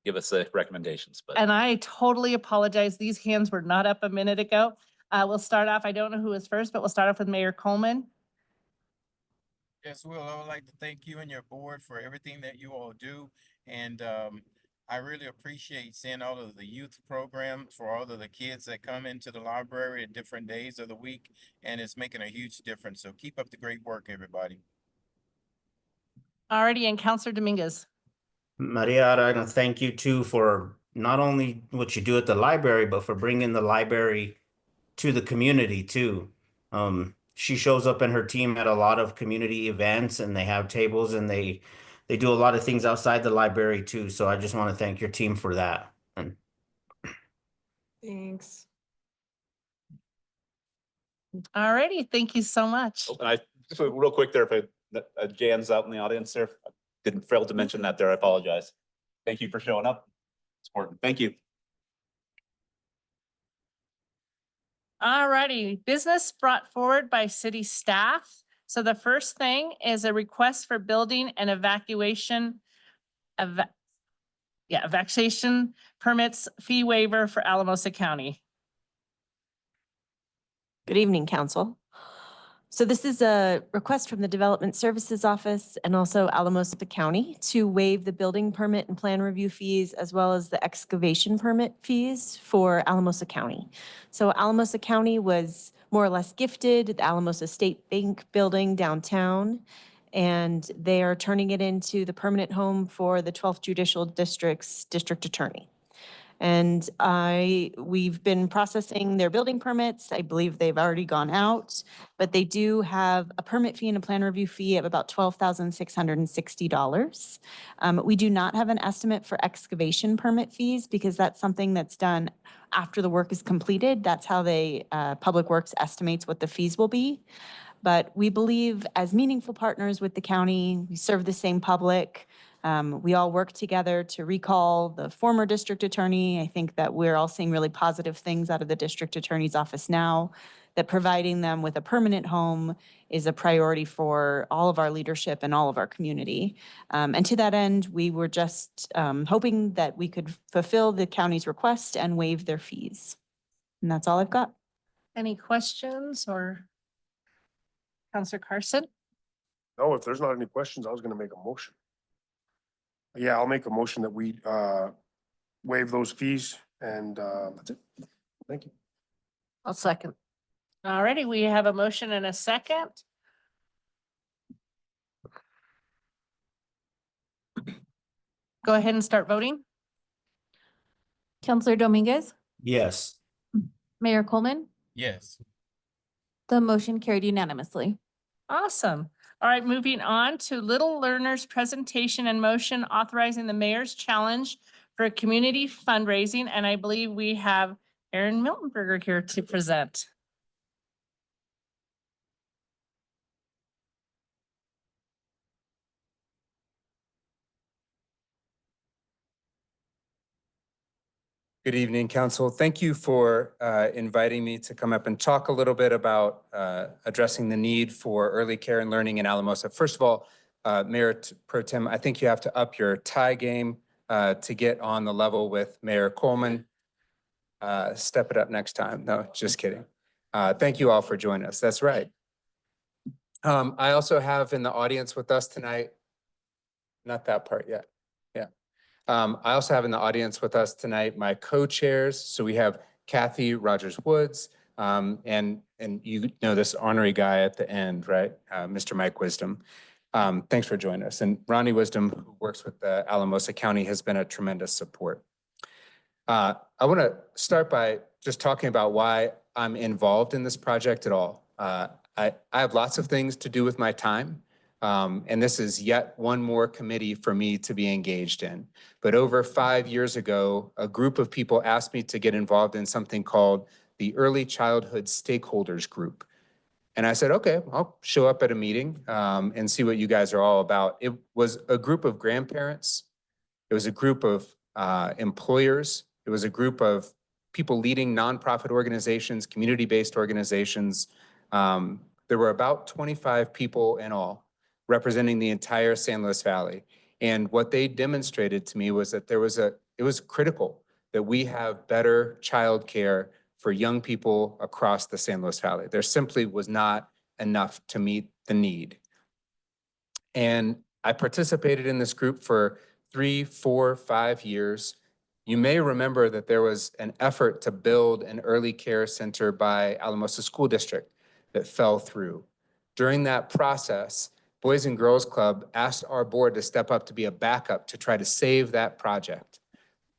give us the recommendations, but. And I totally apologize. These hands were not up a minute ago. We'll start off, I don't know who was first, but we'll start off with Mayor Coleman. Yes, Will, I would like to thank you and your board for everything that you all do. And I really appreciate seeing all of the youth programs for all of the kids that come into the library at different days of the week. And it's making a huge difference. So keep up the great work, everybody. Alrighty, and Counselor Dominguez. Maria, I want to thank you too for not only what you do at the library, but for bringing the library to the community too. She shows up and her team at a lot of community events, and they have tables, and they do a lot of things outside the library too. So I just want to thank your team for that. And Thanks. Alrighty, thank you so much. And I, just real quick there, if Jan's out in the audience there, I didn't fail to mention that there, I apologize. Thank you for showing up. It's important. Thank you. Alrighty, business brought forward by city staff. So the first thing is a request for building and evacuation permits fee waiver for Alamosa County. Good evening, Council. So this is a request from the Development Services Office and also Alamosa County to waive the building permit and plan review fees, as well as the excavation permit fees for Alamosa County. So Alamosa County was more or less gifted the Alamosa State Bank building downtown, and they are turning it into the permanent home for the 12th Judicial District's district attorney. And we've been processing their building permits. I believe they've already gone out, but they do have a permit fee and a plan review fee of about $12,660. We do not have an estimate for excavation permit fees because that's something that's done after the work is completed. That's how Public Works estimates what the fees will be. But we believe as meaningful partners with the county, we serve the same public. We all work together to recall the former district attorney. I think that we're all seeing really positive things out of the district attorney's office now. that providing them with a permanent home is a priority for all of our leadership and all of our community. And to that end, we were just hoping that we could fulfill the county's request and waive their fees. And that's all I've got. Any questions or? Counselor Carson? No, if there's not any questions, I was gonna make a motion. Yeah, I'll make a motion that we waive those fees and that's it. Thank you. I'll second. Alrighty, we have a motion and a second. Go ahead and start voting. Counselor Dominguez, Yes. Mayor Coleman, Yes. the motion carried unanimously. Awesome. All right, moving on to Little Learners presentation and motion authorizing the mayor's challenge for community fundraising. And I believe we have Aaron Miltenberger here to present. Good evening, Council. Thank you for inviting me to come up and talk a little bit about addressing the need for early care and learning in Alamosa. First of all, Mayor Pro Tem, I think you have to up your tie game to get on the level with Mayor Coleman. Step it up next time. No, just kidding. Thank you all for joining us. That's right. I also have in the audience with us tonight, not that part yet. I also have in the audience with us tonight my co-chairs. So we have Kathy Rogers-Woods, and you know this ornery guy at the end, right? Mr. Mike Wisdom. Thanks for joining us. And Ronnie Wisdom, who works with the Alamosa County, has been a tremendous support. I want to start by just talking about why I'm involved in this project at all. I have lots of things to do with my time. And this is yet one more committee for me to be engaged in. But over 5 years ago, a group of people asked me to get involved in something called the Early Childhood Stakeholders Group. And I said, okay, I'll show up at a meeting and see what you guys are all about. It was a group of grandparents. It was a group of employers. It was a group of people leading nonprofit organizations, community-based organizations. There were about 25 people in all, representing the entire San Luis Valley. And what they demonstrated to me was that it was critical that we have better childcare for young people across the San Luis Valley. There simply was not enough to meet the need. And I participated in this group for 3, 4, 5 years. You may remember that there was an effort to build an early care center by Alamosa School District that fell through. During that process, Boys and Girls Club asked our board to step up to be a backup to try to save that project.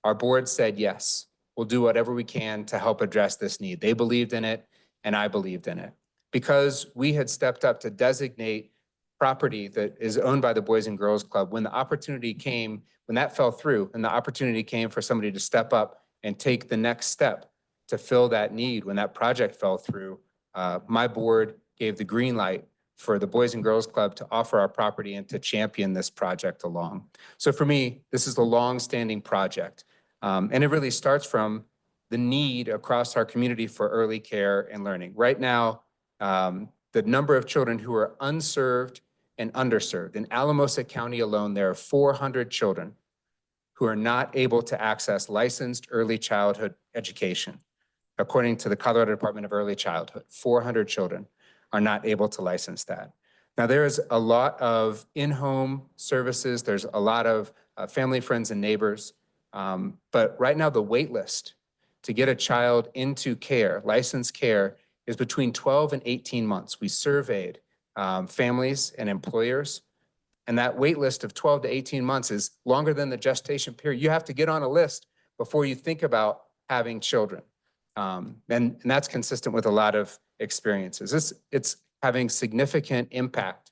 Our board said, yes, we'll do whatever we can to help address this need. They believed in it, and I believed in it. Because we had stepped up to designate property that is owned by the Boys and Girls Club, when the opportunity came, when that fell through, and the opportunity came for somebody to step up and take the next step to fill that need, when that project fell through, my board gave the green light for the Boys and Girls Club to offer our property and to champion this project along. So for me, this is a long-standing project. And it really starts from the need across our community for early care and learning. Right now, the number of children who are unserved and underserved. In Alamosa County alone, there are 400 children who are not able to access licensed early childhood education. According to the Colorado Department of Early Childhood, 400 children are not able to license that. Now, there's a lot of in-home services. There's a lot of family, friends, and neighbors. But right now, the wait list to get a child into care, licensed care, is between 12 and 18 months. We surveyed families and employers, and that wait list of 12 to 18 months is longer than the gestation period. You have to get on a list before you think about having children. And that's consistent with a lot of experiences. It's having significant impact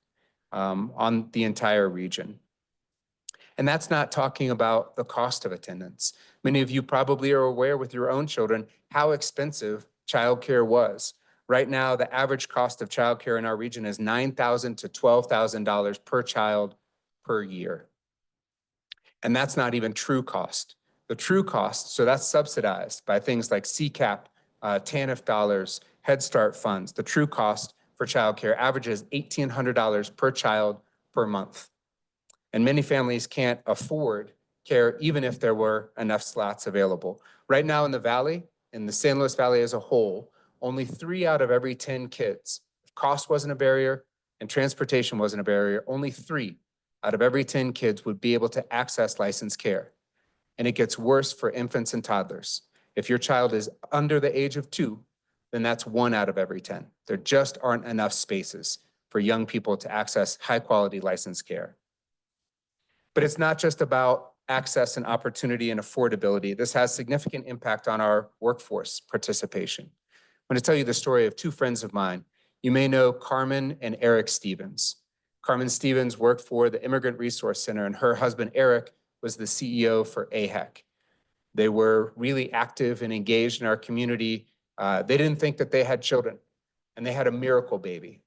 on the entire region. And that's not talking about the cost of attendance. Many of you probably are aware with your own children how expensive childcare was. Right now, the average cost of childcare in our region is $9,000 to $12,000 per child per year. And that's not even true cost. The true cost, so that's subsidized by things like CCAP, TANF dollars, Head Start funds, the true cost for childcare averages $1,800 per child per month. And many families can't afford care even if there were enough slots available. Right now in the Valley, in the San Luis Valley as a whole, only 3 out of every 10 kids, if cost wasn't a barrier and transportation wasn't a barrier, only 3 out of every 10 kids would be able to access licensed care. And it gets worse for infants and toddlers. If your child is under the age of 2, then that's 1 out of every 10. There just aren't enough spaces for young people to access high-quality licensed care. But it's not just about access and opportunity and affordability. This has significant impact on our workforce participation. I'm going to tell you the story of 2 friends of mine. You may know Carmen and Eric Stevens. Carmen Stevens worked for the Immigrant Resource Center, and her husband, Eric, was the CEO for AHEC. They were really active and engaged in our community. They didn't think that they had children, and they had a miracle baby.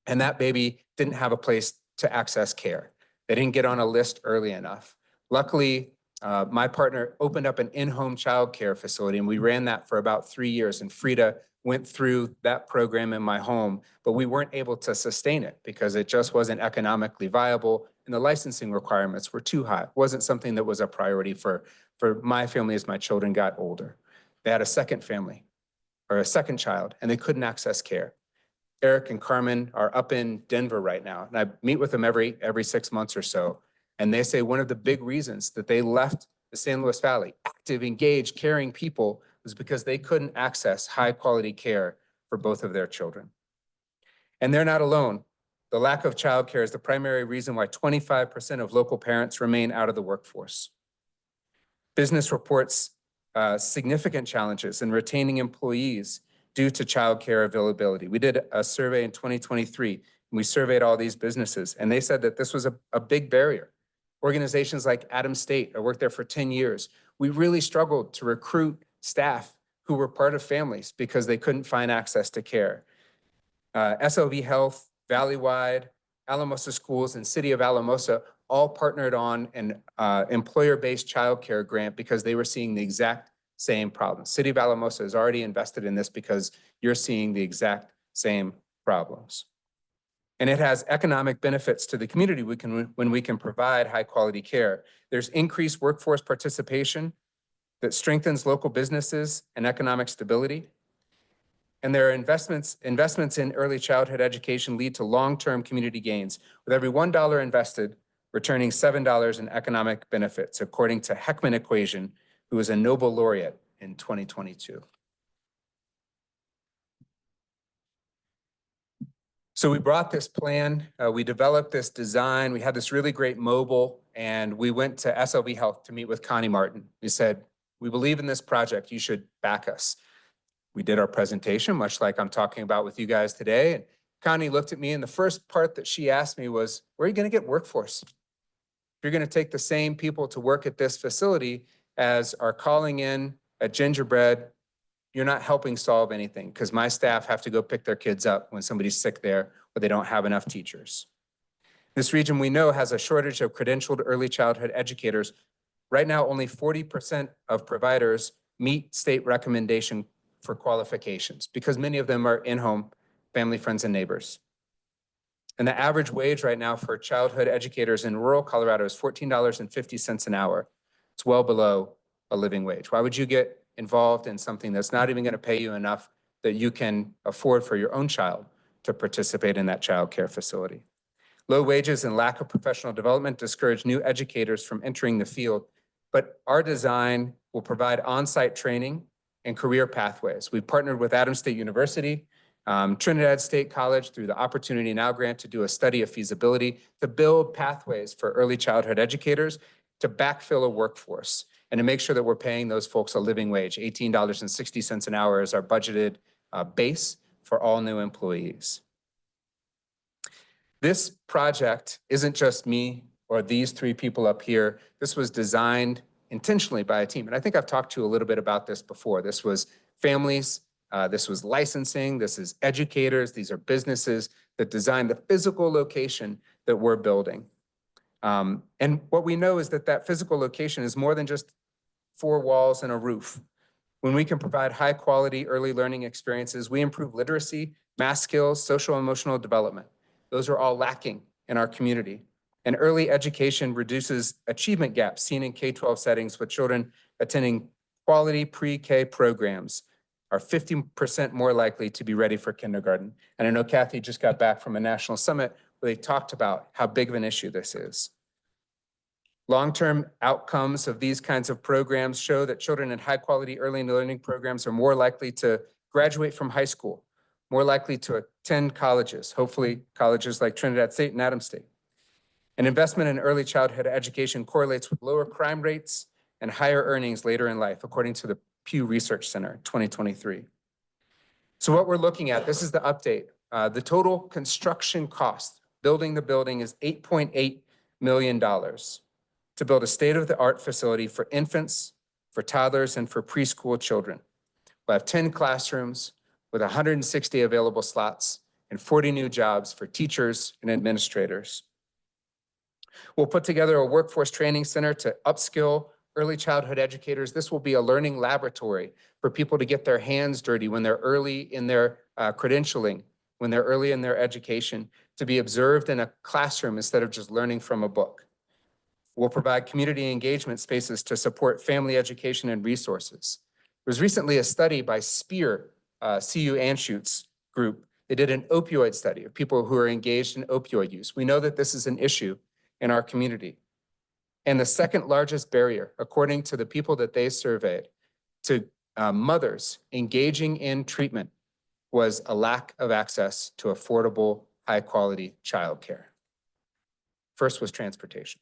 And that baby didn't have a place to access care. They didn't get on a list early enough. Luckily, my partner opened up an in-home child care facility, and we ran that for about 3 years. And Frida went through that program in my home, but we weren't able to sustain it because it just wasn't economically viable, and the licensing requirements were too high. It wasn't something that was a priority for my family as my children got older. They had a second family, or a second child, and they couldn't access care. Eric and Carmen are up in Denver right now, and I meet with them every 6 months or so. And they say one of the big reasons that they left the San Luis Valley, active, engaged, caring people, was because they couldn't access high quality care for both of their children. And they're not alone. The lack of childcare is the primary reason why 25% of local parents remain out of the workforce. Business reports significant challenges in retaining employees due to childcare availability. We did a survey in 2023, and we surveyed all these businesses, and they said that this was a big barrier. Organizations like Adams State, I worked there for 10 years. We really struggled to recruit staff who were part of families because they couldn't find access to care. SLV Health, Valleywide, Alamosa Schools, and City of Alamosa all partnered on an employer-based childcare grant because they were seeing the exact same problems. City of Alamosa has already invested in this because you're seeing the exact same problems. And it has economic benefits to the community when we can provide high quality care. There's increased workforce participation that strengthens local businesses and economic stability. And there are investments in early childhood education lead to long-term community gains, with every $1 invested returning $7 in economic benefits, according to Heckman Equation, who was a Nobel laureate in 2022. So we brought this plan, we developed this design, we had this really great mobile, and we went to SLV Health to meet with Connie Martin. We said, we believe in this project, you should back us. We did our presentation, much like I'm talking about with you guys today. And Connie looked at me, and the first part that she asked me was, where are you gonna get workforce? If you're gonna take the same people to work at this facility as are calling in at Gingerbread, you're not helping solve anything, because my staff have to go pick their kids up when somebody's sick there or they don't have enough teachers. This region we know has a shortage of credentialed early childhood educators. Right now, only 40% of providers meet state recommendation for qualifications because many of them are in-home family, friends, and neighbors. And the average wage right now for childhood educators in rural Colorado is $14.50 an hour. It's well below a living wage. Why would you get involved in something that's not even going to pay you enough that you can afford for your own child to participate in that child care facility? Low wages and lack of professional development discourage new educators from entering the field, but our design will provide on-site training and career pathways. We've partnered with Adams State University, Trinidad State College through the Opportunity Now grant to do a study of feasibility to build pathways for early childhood educators to backfill a workforce and to make sure that we're paying those folks a living wage. $18.60 an hour is our budgeted base for all new employees. This project isn't just me or these 3 people up here. This was designed intentionally by a team. And I think I've talked to you a little bit about this before. This was families, this was licensing, this is educators, these are businesses that design the physical location that we're building. And what we know is that that physical location is more than just 4 walls and a roof. When we can provide high-quality early learning experiences, we improve literacy, math skills, social and emotional development. Those are all lacking in our community. And early education reduces achievement gaps seen in K-12 settings, with children attending quality pre-K programs are 50% more likely to be ready for kindergarten. And I know Kathy just got back from a national summit where they talked about how big of an issue this is. Long-term outcomes of these kinds of programs show that children in high-quality early learning programs are more likely to graduate from high school, more likely to attend colleges, hopefully colleges like Trinidad State and Adams State. An investment in early childhood education correlates with lower crime rates and higher earnings later in life, according to the Pew Research Center 2023. So what we're looking at, this is the update. The total construction cost, building the building, is $8.8 million to build a state-of-the-art facility for infants, for toddlers, and for preschool children. We'll have 10 classrooms with 160 available slots and 40 new jobs for teachers and administrators. We'll put together a workforce training center to upskill early childhood educators. This will be a learning laboratory for people to get their hands dirty when they're early in their credentialing, when they're early in their education, to be observed in a classroom instead of just learning from a book. We'll provide community engagement spaces to support family education and resources. There was recently a study by SPEAR, CU Anschutz group. They did an opioid study of people who are engaged in opioid use. We know that this is an issue in our community. And the second largest barrier, according to the people that they surveyed, to mothers engaging in treatment was a lack of access to affordable, high-quality childcare. First was transportation.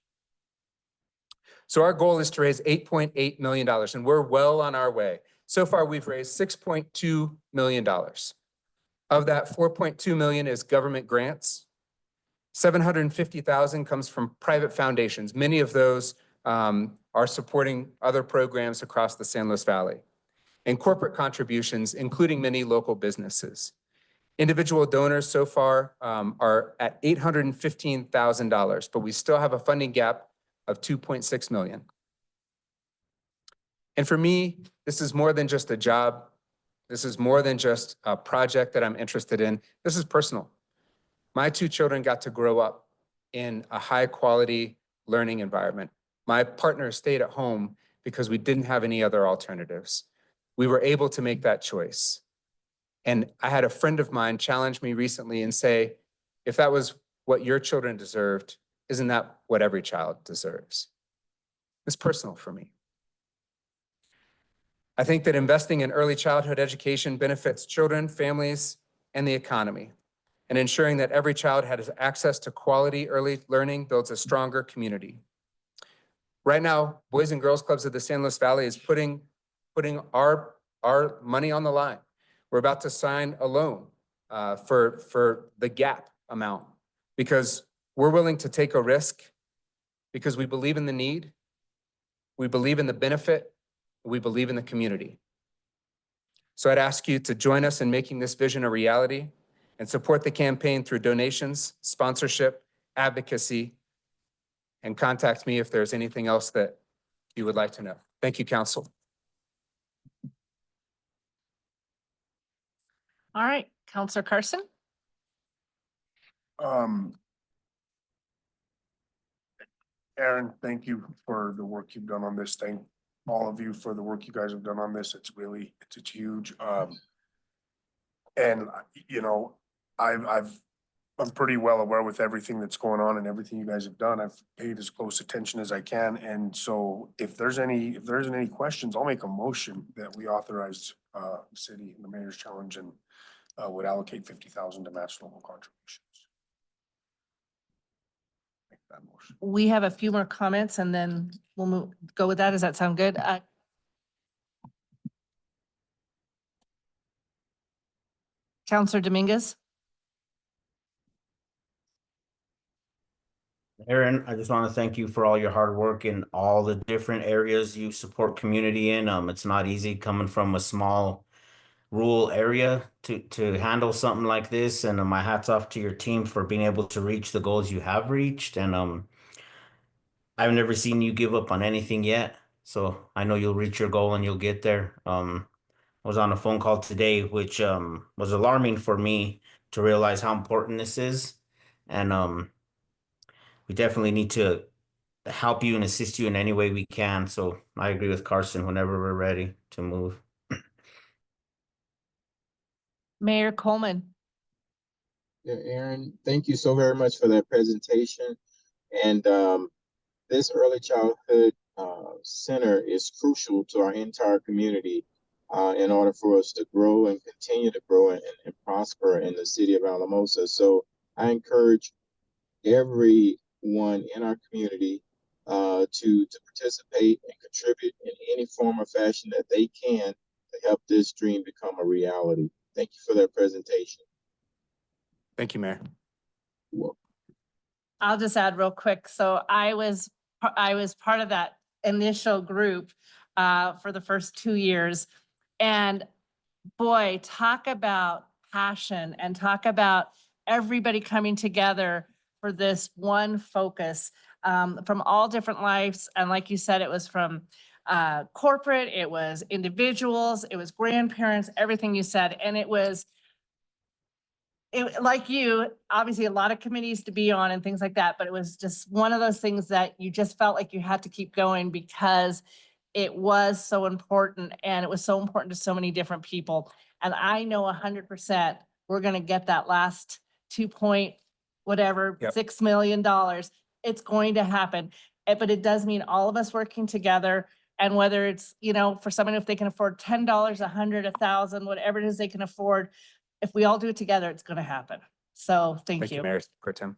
So our goal is to raise $8.8 million, and we're well on our way. So far, we've raised $6.2 million. Of that, $4.2 million is government grants. $750,000 comes from private foundations. Many of those are supporting other programs across the San Luis Valley. And corporate contributions, including many local businesses. Individual donors so far are at $815,000, but we still have a funding gap of $2.6 million. And for me, this is more than just a job. This is more than just a project that I'm interested in. This is personal. My two children got to grow up in a high-quality learning environment. My partner stayed at home because we didn't have any other alternatives. We were able to make that choice. And I had a friend of mine challenge me recently and say, if that was what your children deserved, isn't that what every child deserves? It's personal for me. I think that investing in early childhood education benefits children, families, and the economy. And ensuring that every child has access to quality early learning builds a stronger community. Right now, Boys and Girls Clubs of the San Luis Valley is putting our money on the line. We're about to sign a loan for the gap amount because we're willing to take a risk because we believe in the need, we believe in the benefit, we believe in the community. So I'd ask you to join us in making this vision a reality and support the campaign through donations, sponsorship, advocacy, and contact me if there's anything else that you would like to know. Thank you, Council. All right, Counselor Carson. Aaron, thank you for the work you've done on this. Thank all of you for the work you guys have done on this. It's huge. And you know, I'm pretty well aware with everything that's going on and everything you guys have done. I've paid as close attention as I can. And so if there's any questions, I'll make a motion that we authorize the city and the mayor's challenge and would allocate $50,000 to match local contributions. Make that motion. We have a few more comments and then we'll go with that. Does that sound good? Counselor Dominguez. Aaron, I just want to thank you for all your hard work in all the different areas you support community in. It's not easy coming from a small rural area to handle something like this. And my hat's off to your team for being able to reach the goals you have reached. And I've never seen you give up on anything yet. So I know you'll reach your goal and you'll get there. I was on a phone call today, which was alarming for me to realize how important this is. And we definitely need to help you and assist you in any way we can. So I agree with Carson whenever we're ready to move. Mayor Coleman. Yeah, Aaron, thank you so very much for that presentation. And this early childhood center is crucial to our entire community in order for us to grow and continue to grow and prosper in the city of Alamosa. So I encourage everyone in our community to participate and contribute in any form or fashion that they can to help this dream become a reality. Thank you for that presentation. Thank you, Mayor. I'll just add real quick. So I was part of that initial group for the first 2 years. And boy, talk about passion and talk about everybody coming together for this one focus from all different lives. And like you said, it was from corporate, it was individuals, it was grandparents, everything you said. And it was like you, obviously a lot of committees to be on and things like that, but it was just one of those things that you just felt like you had to keep going because it was so important and it was so important to so many different people. And I know 100% we're going to get that last 2 point whatever, Yep. $6 million. It's going to happen. But it does mean all of us working together. And whether it's, you know, for someone, if they can afford $10, $100, $1,000, whatever it is they can afford, if we all do it together, it's going to happen. So thank you. Mayor Pro Tem.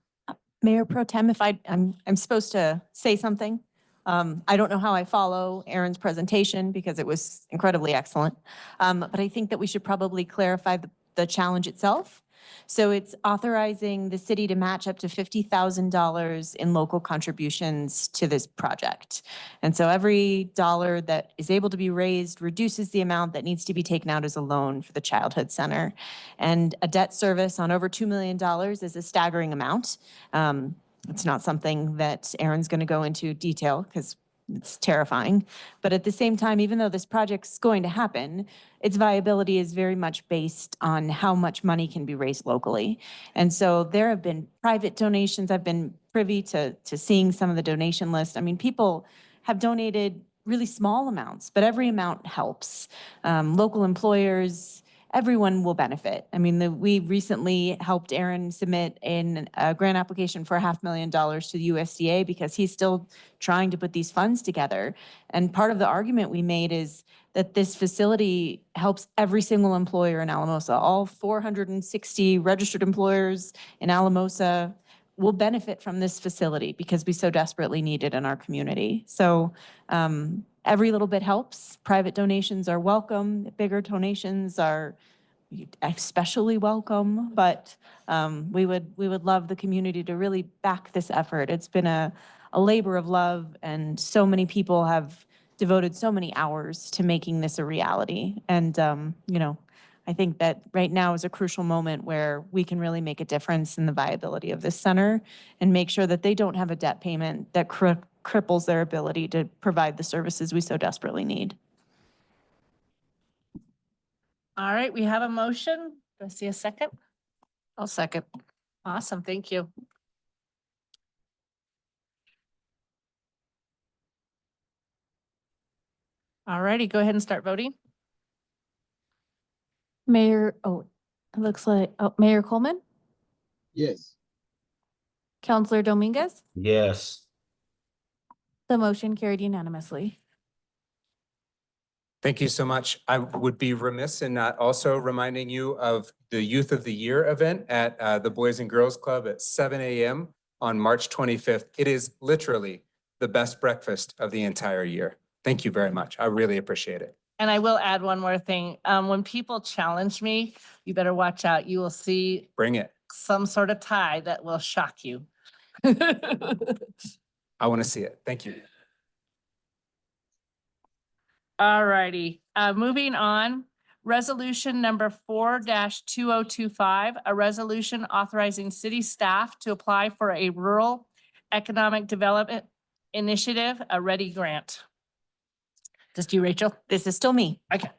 Mayor Pro Tem, if I'm supposed to say something. I don't know how I follow Aaron's presentation because it was incredibly excellent. But I think that we should probably clarify the challenge itself. So it's authorizing the city to match up to $50,000 in local contributions to this project. And so every dollar that is able to be raised reduces the amount that needs to be taken out as a loan for the childhood center. And a debt service on over $2 million is a staggering amount. It's not something that Aaron's going to go into detail because it's terrifying. But at the same time, even though this project's going to happen, its viability is very much based on how much money can be raised locally. And so there have been private donations. I've been privy to seeing some of the donation lists. I mean, people have donated really small amounts, but every amount helps. Local employers, everyone will benefit. I mean, we recently helped Aaron submit a grant application for $500,000 to the USDA because he's still trying to put these funds together. And part of the argument we made is that this facility helps every single employer in Alamosa. All 460 registered employers in Alamosa will benefit from this facility because we so desperately need it in our community. So every little bit helps. Private donations are welcome. Bigger donations are especially welcome, but we would love the community to really back this effort. It's been a labor of love, and so many people have devoted so many hours to making this a reality. And you know, I think that right now is a crucial moment where we can really make a difference in the viability of this center and make sure that they don't have a debt payment that cripples their ability to provide the services we so desperately need. All right, we have a motion. Do I see a second? I'll second. Awesome, thank you. All righty, go ahead and start voting. Mayor, it looks like, Mayor Coleman, Yes. Counselor Dominguez, Yes. the motion carried unanimously. Thank you so much. I would be remiss in not also reminding you of the Youth of the Year event at the Boys and Girls Club at 7 a.m. on March 25th. It is literally the best breakfast of the entire year. Thank you very much. I really appreciate it. And I will add one more thing. When people challenge me, you better watch out. You will see Bring it. some sort of tie that will shock you. I want to see it. Thank you. All righty, moving on. Resolution number 4-2025, a resolution authorizing city staff to apply for a rural economic development initiative, a READY grant. Just you, Rachel? This is still me. Okay.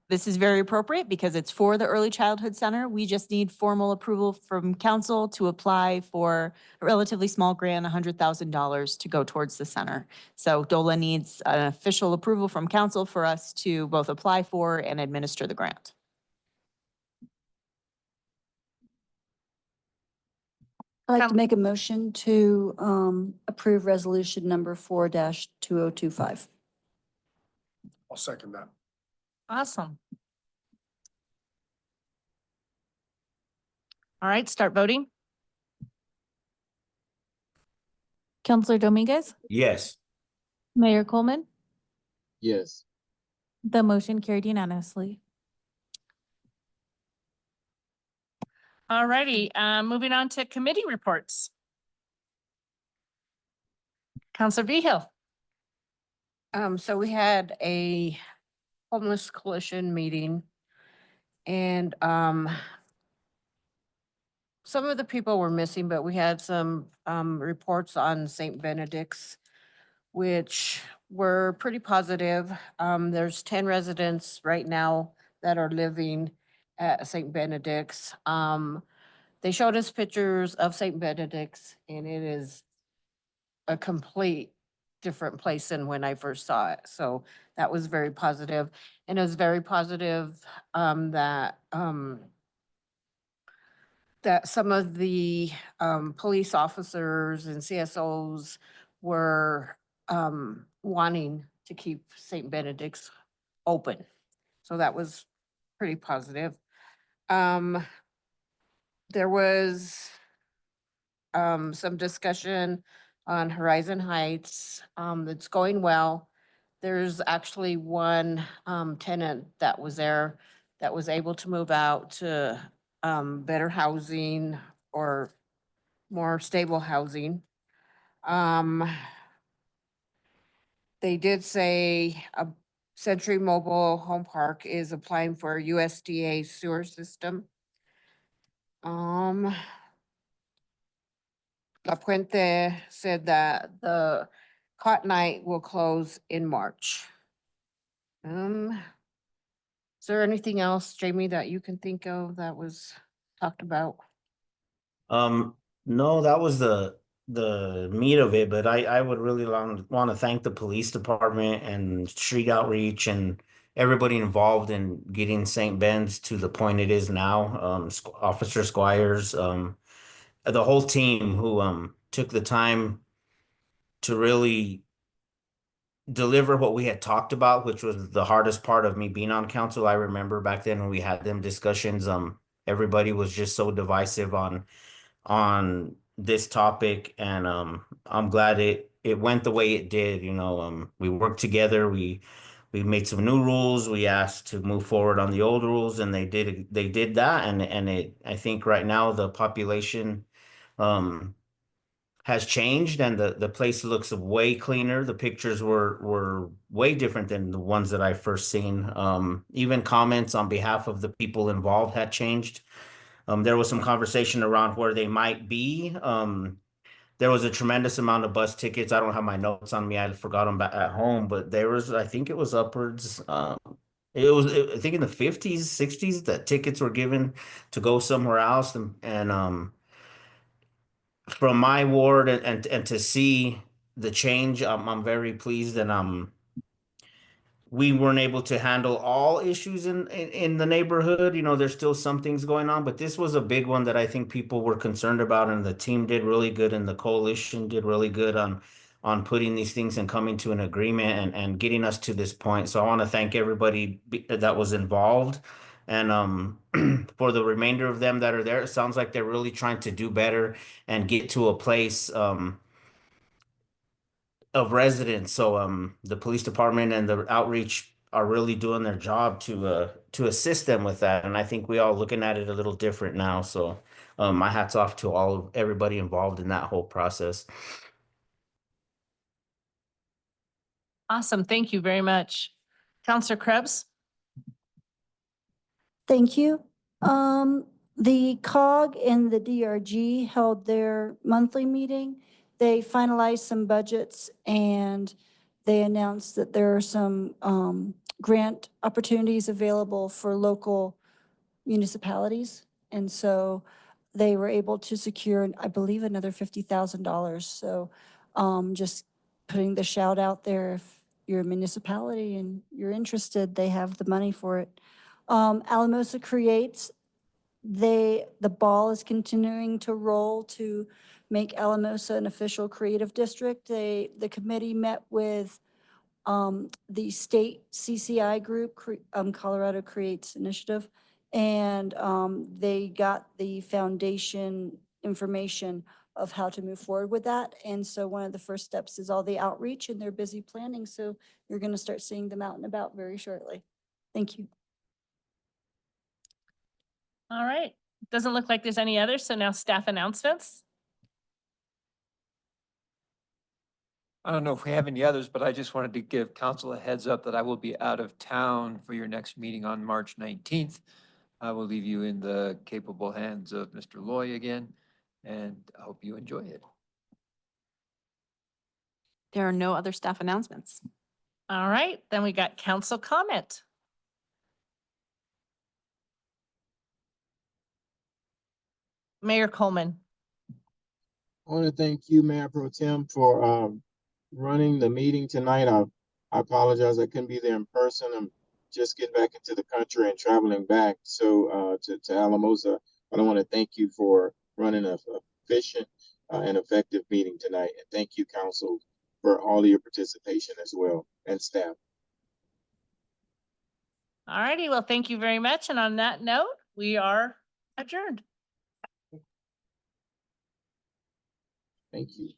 This is very appropriate because it's for the Early Childhood Center. We just need formal approval from council to apply for a relatively small grant, $100,000 to go towards the center. So DOLA needs an official approval from council for us to both apply for and administer the grant. I'd like Coun- to make a motion to approve resolution number 4-2025. I'll second that. Awesome. All right, start voting. Counselor Dominguez, Yes. Mayor Coleman, Yes. the motion carried unanimously. All righty, moving on to committee reports. Counselor Behill. So we had a homeless coalition meeting and, some of the people were missing, but we had some, reports on St. Benedict's, which were pretty positive. There's 10 residents right now that are living at St. Benedict's. They showed us pictures of St. Benedict's and it is a complete different place than when I first saw it. So that was very positive. And it was very positive that some of the police officers and CSOs were wanting to keep St. Benedict's open. So that was pretty positive. There was some discussion on Horizon Heights that's going well. There's actually one tenant that was there that was able to move out to better housing or more stable housing. They did say a Century Mobile Home Park is applying for a USDA sewer system. La Puente said that the Cot Night will close in March. Is there anything else, Jamie, that you can think of that was talked about? No, that was the meat of it, but I would really want to thank the police department and street outreach and everybody involved in getting St. Ben's to the point it is now. Officer Squires, the whole team who took the time to really deliver what we had talked about, which was the hardest part of me being on council. I remember back then when we had them discussions, everybody was just so divisive on this topic, and I'm glad it went the way it did. We worked together, we made some new rules, we asked to move forward on the old rules, and they did that, and I think right now the population has changed, and the place looks way cleaner. The pictures were way different than the ones that I first seen. Even comments on behalf of the people involved had changed. There was some conversation around where they might be. There was a tremendous amount of bus tickets. I don't have my notes on me. I forgot them at home, but I think it was upwards. I think in the 50s, 60s that tickets were given to go somewhere else. And from my ward and to see the change, I'm very pleased, and we weren't able to handle all issues in the neighborhood. There's still some things going on, but this was a big one that I think people were concerned about, and the team did really good, and the coalition did really good on putting these things and coming to an agreement and getting us to this point. So I want to thank everybody that was involved. And for the remainder of them that are there, it sounds like they're really trying to do better and get to a place of residents. So the police department and the outreach are really doing their job to assist them with that. And I think we all looking at it a little different now. So my hat's off to everybody involved in that whole process. Awesome, thank you very much. Counselor Krebs? Thank you. The COG and the DRG held their monthly meeting. They finalized some budgets and they announced that there are some grant opportunities available for local municipalities. And so they were able to secure, I believe, another $50,000. So just putting the shout out there, if you're a municipality and you're interested, they have the money for it. Alamosa Creates, the ball is continuing to roll to make Alamosa an official creative district. The committee met with the state CCI group, Colorado Creates Initiative, and they got the foundation information of how to move forward with that. And so one of the first steps is all the outreach, and they're busy planning. So you're going to start seeing them out and about very shortly. Thank you. All right. Doesn't look like there's any others. So now staff announcements. I don't know if we have any others, but I just wanted to give council a heads up that I will be out of town for your next meeting on March 19th. I will leave you in the capable hands of Mr. Loy again, and I hope you enjoy it. There are no other staff announcements. All right. Then we got council comment. Mayor Coleman. I want to thank you, Mayor Pro Tem, for running the meeting tonight. I apologize I couldn't be there in person. I'm just getting back into the country and traveling back to Alamosa. But I want to thank you for running an efficient and effective meeting tonight. And thank you, council, for all of your participation as well, and staff. All righty. Well, thank you very much. And on that note, we are adjourned. Thank you.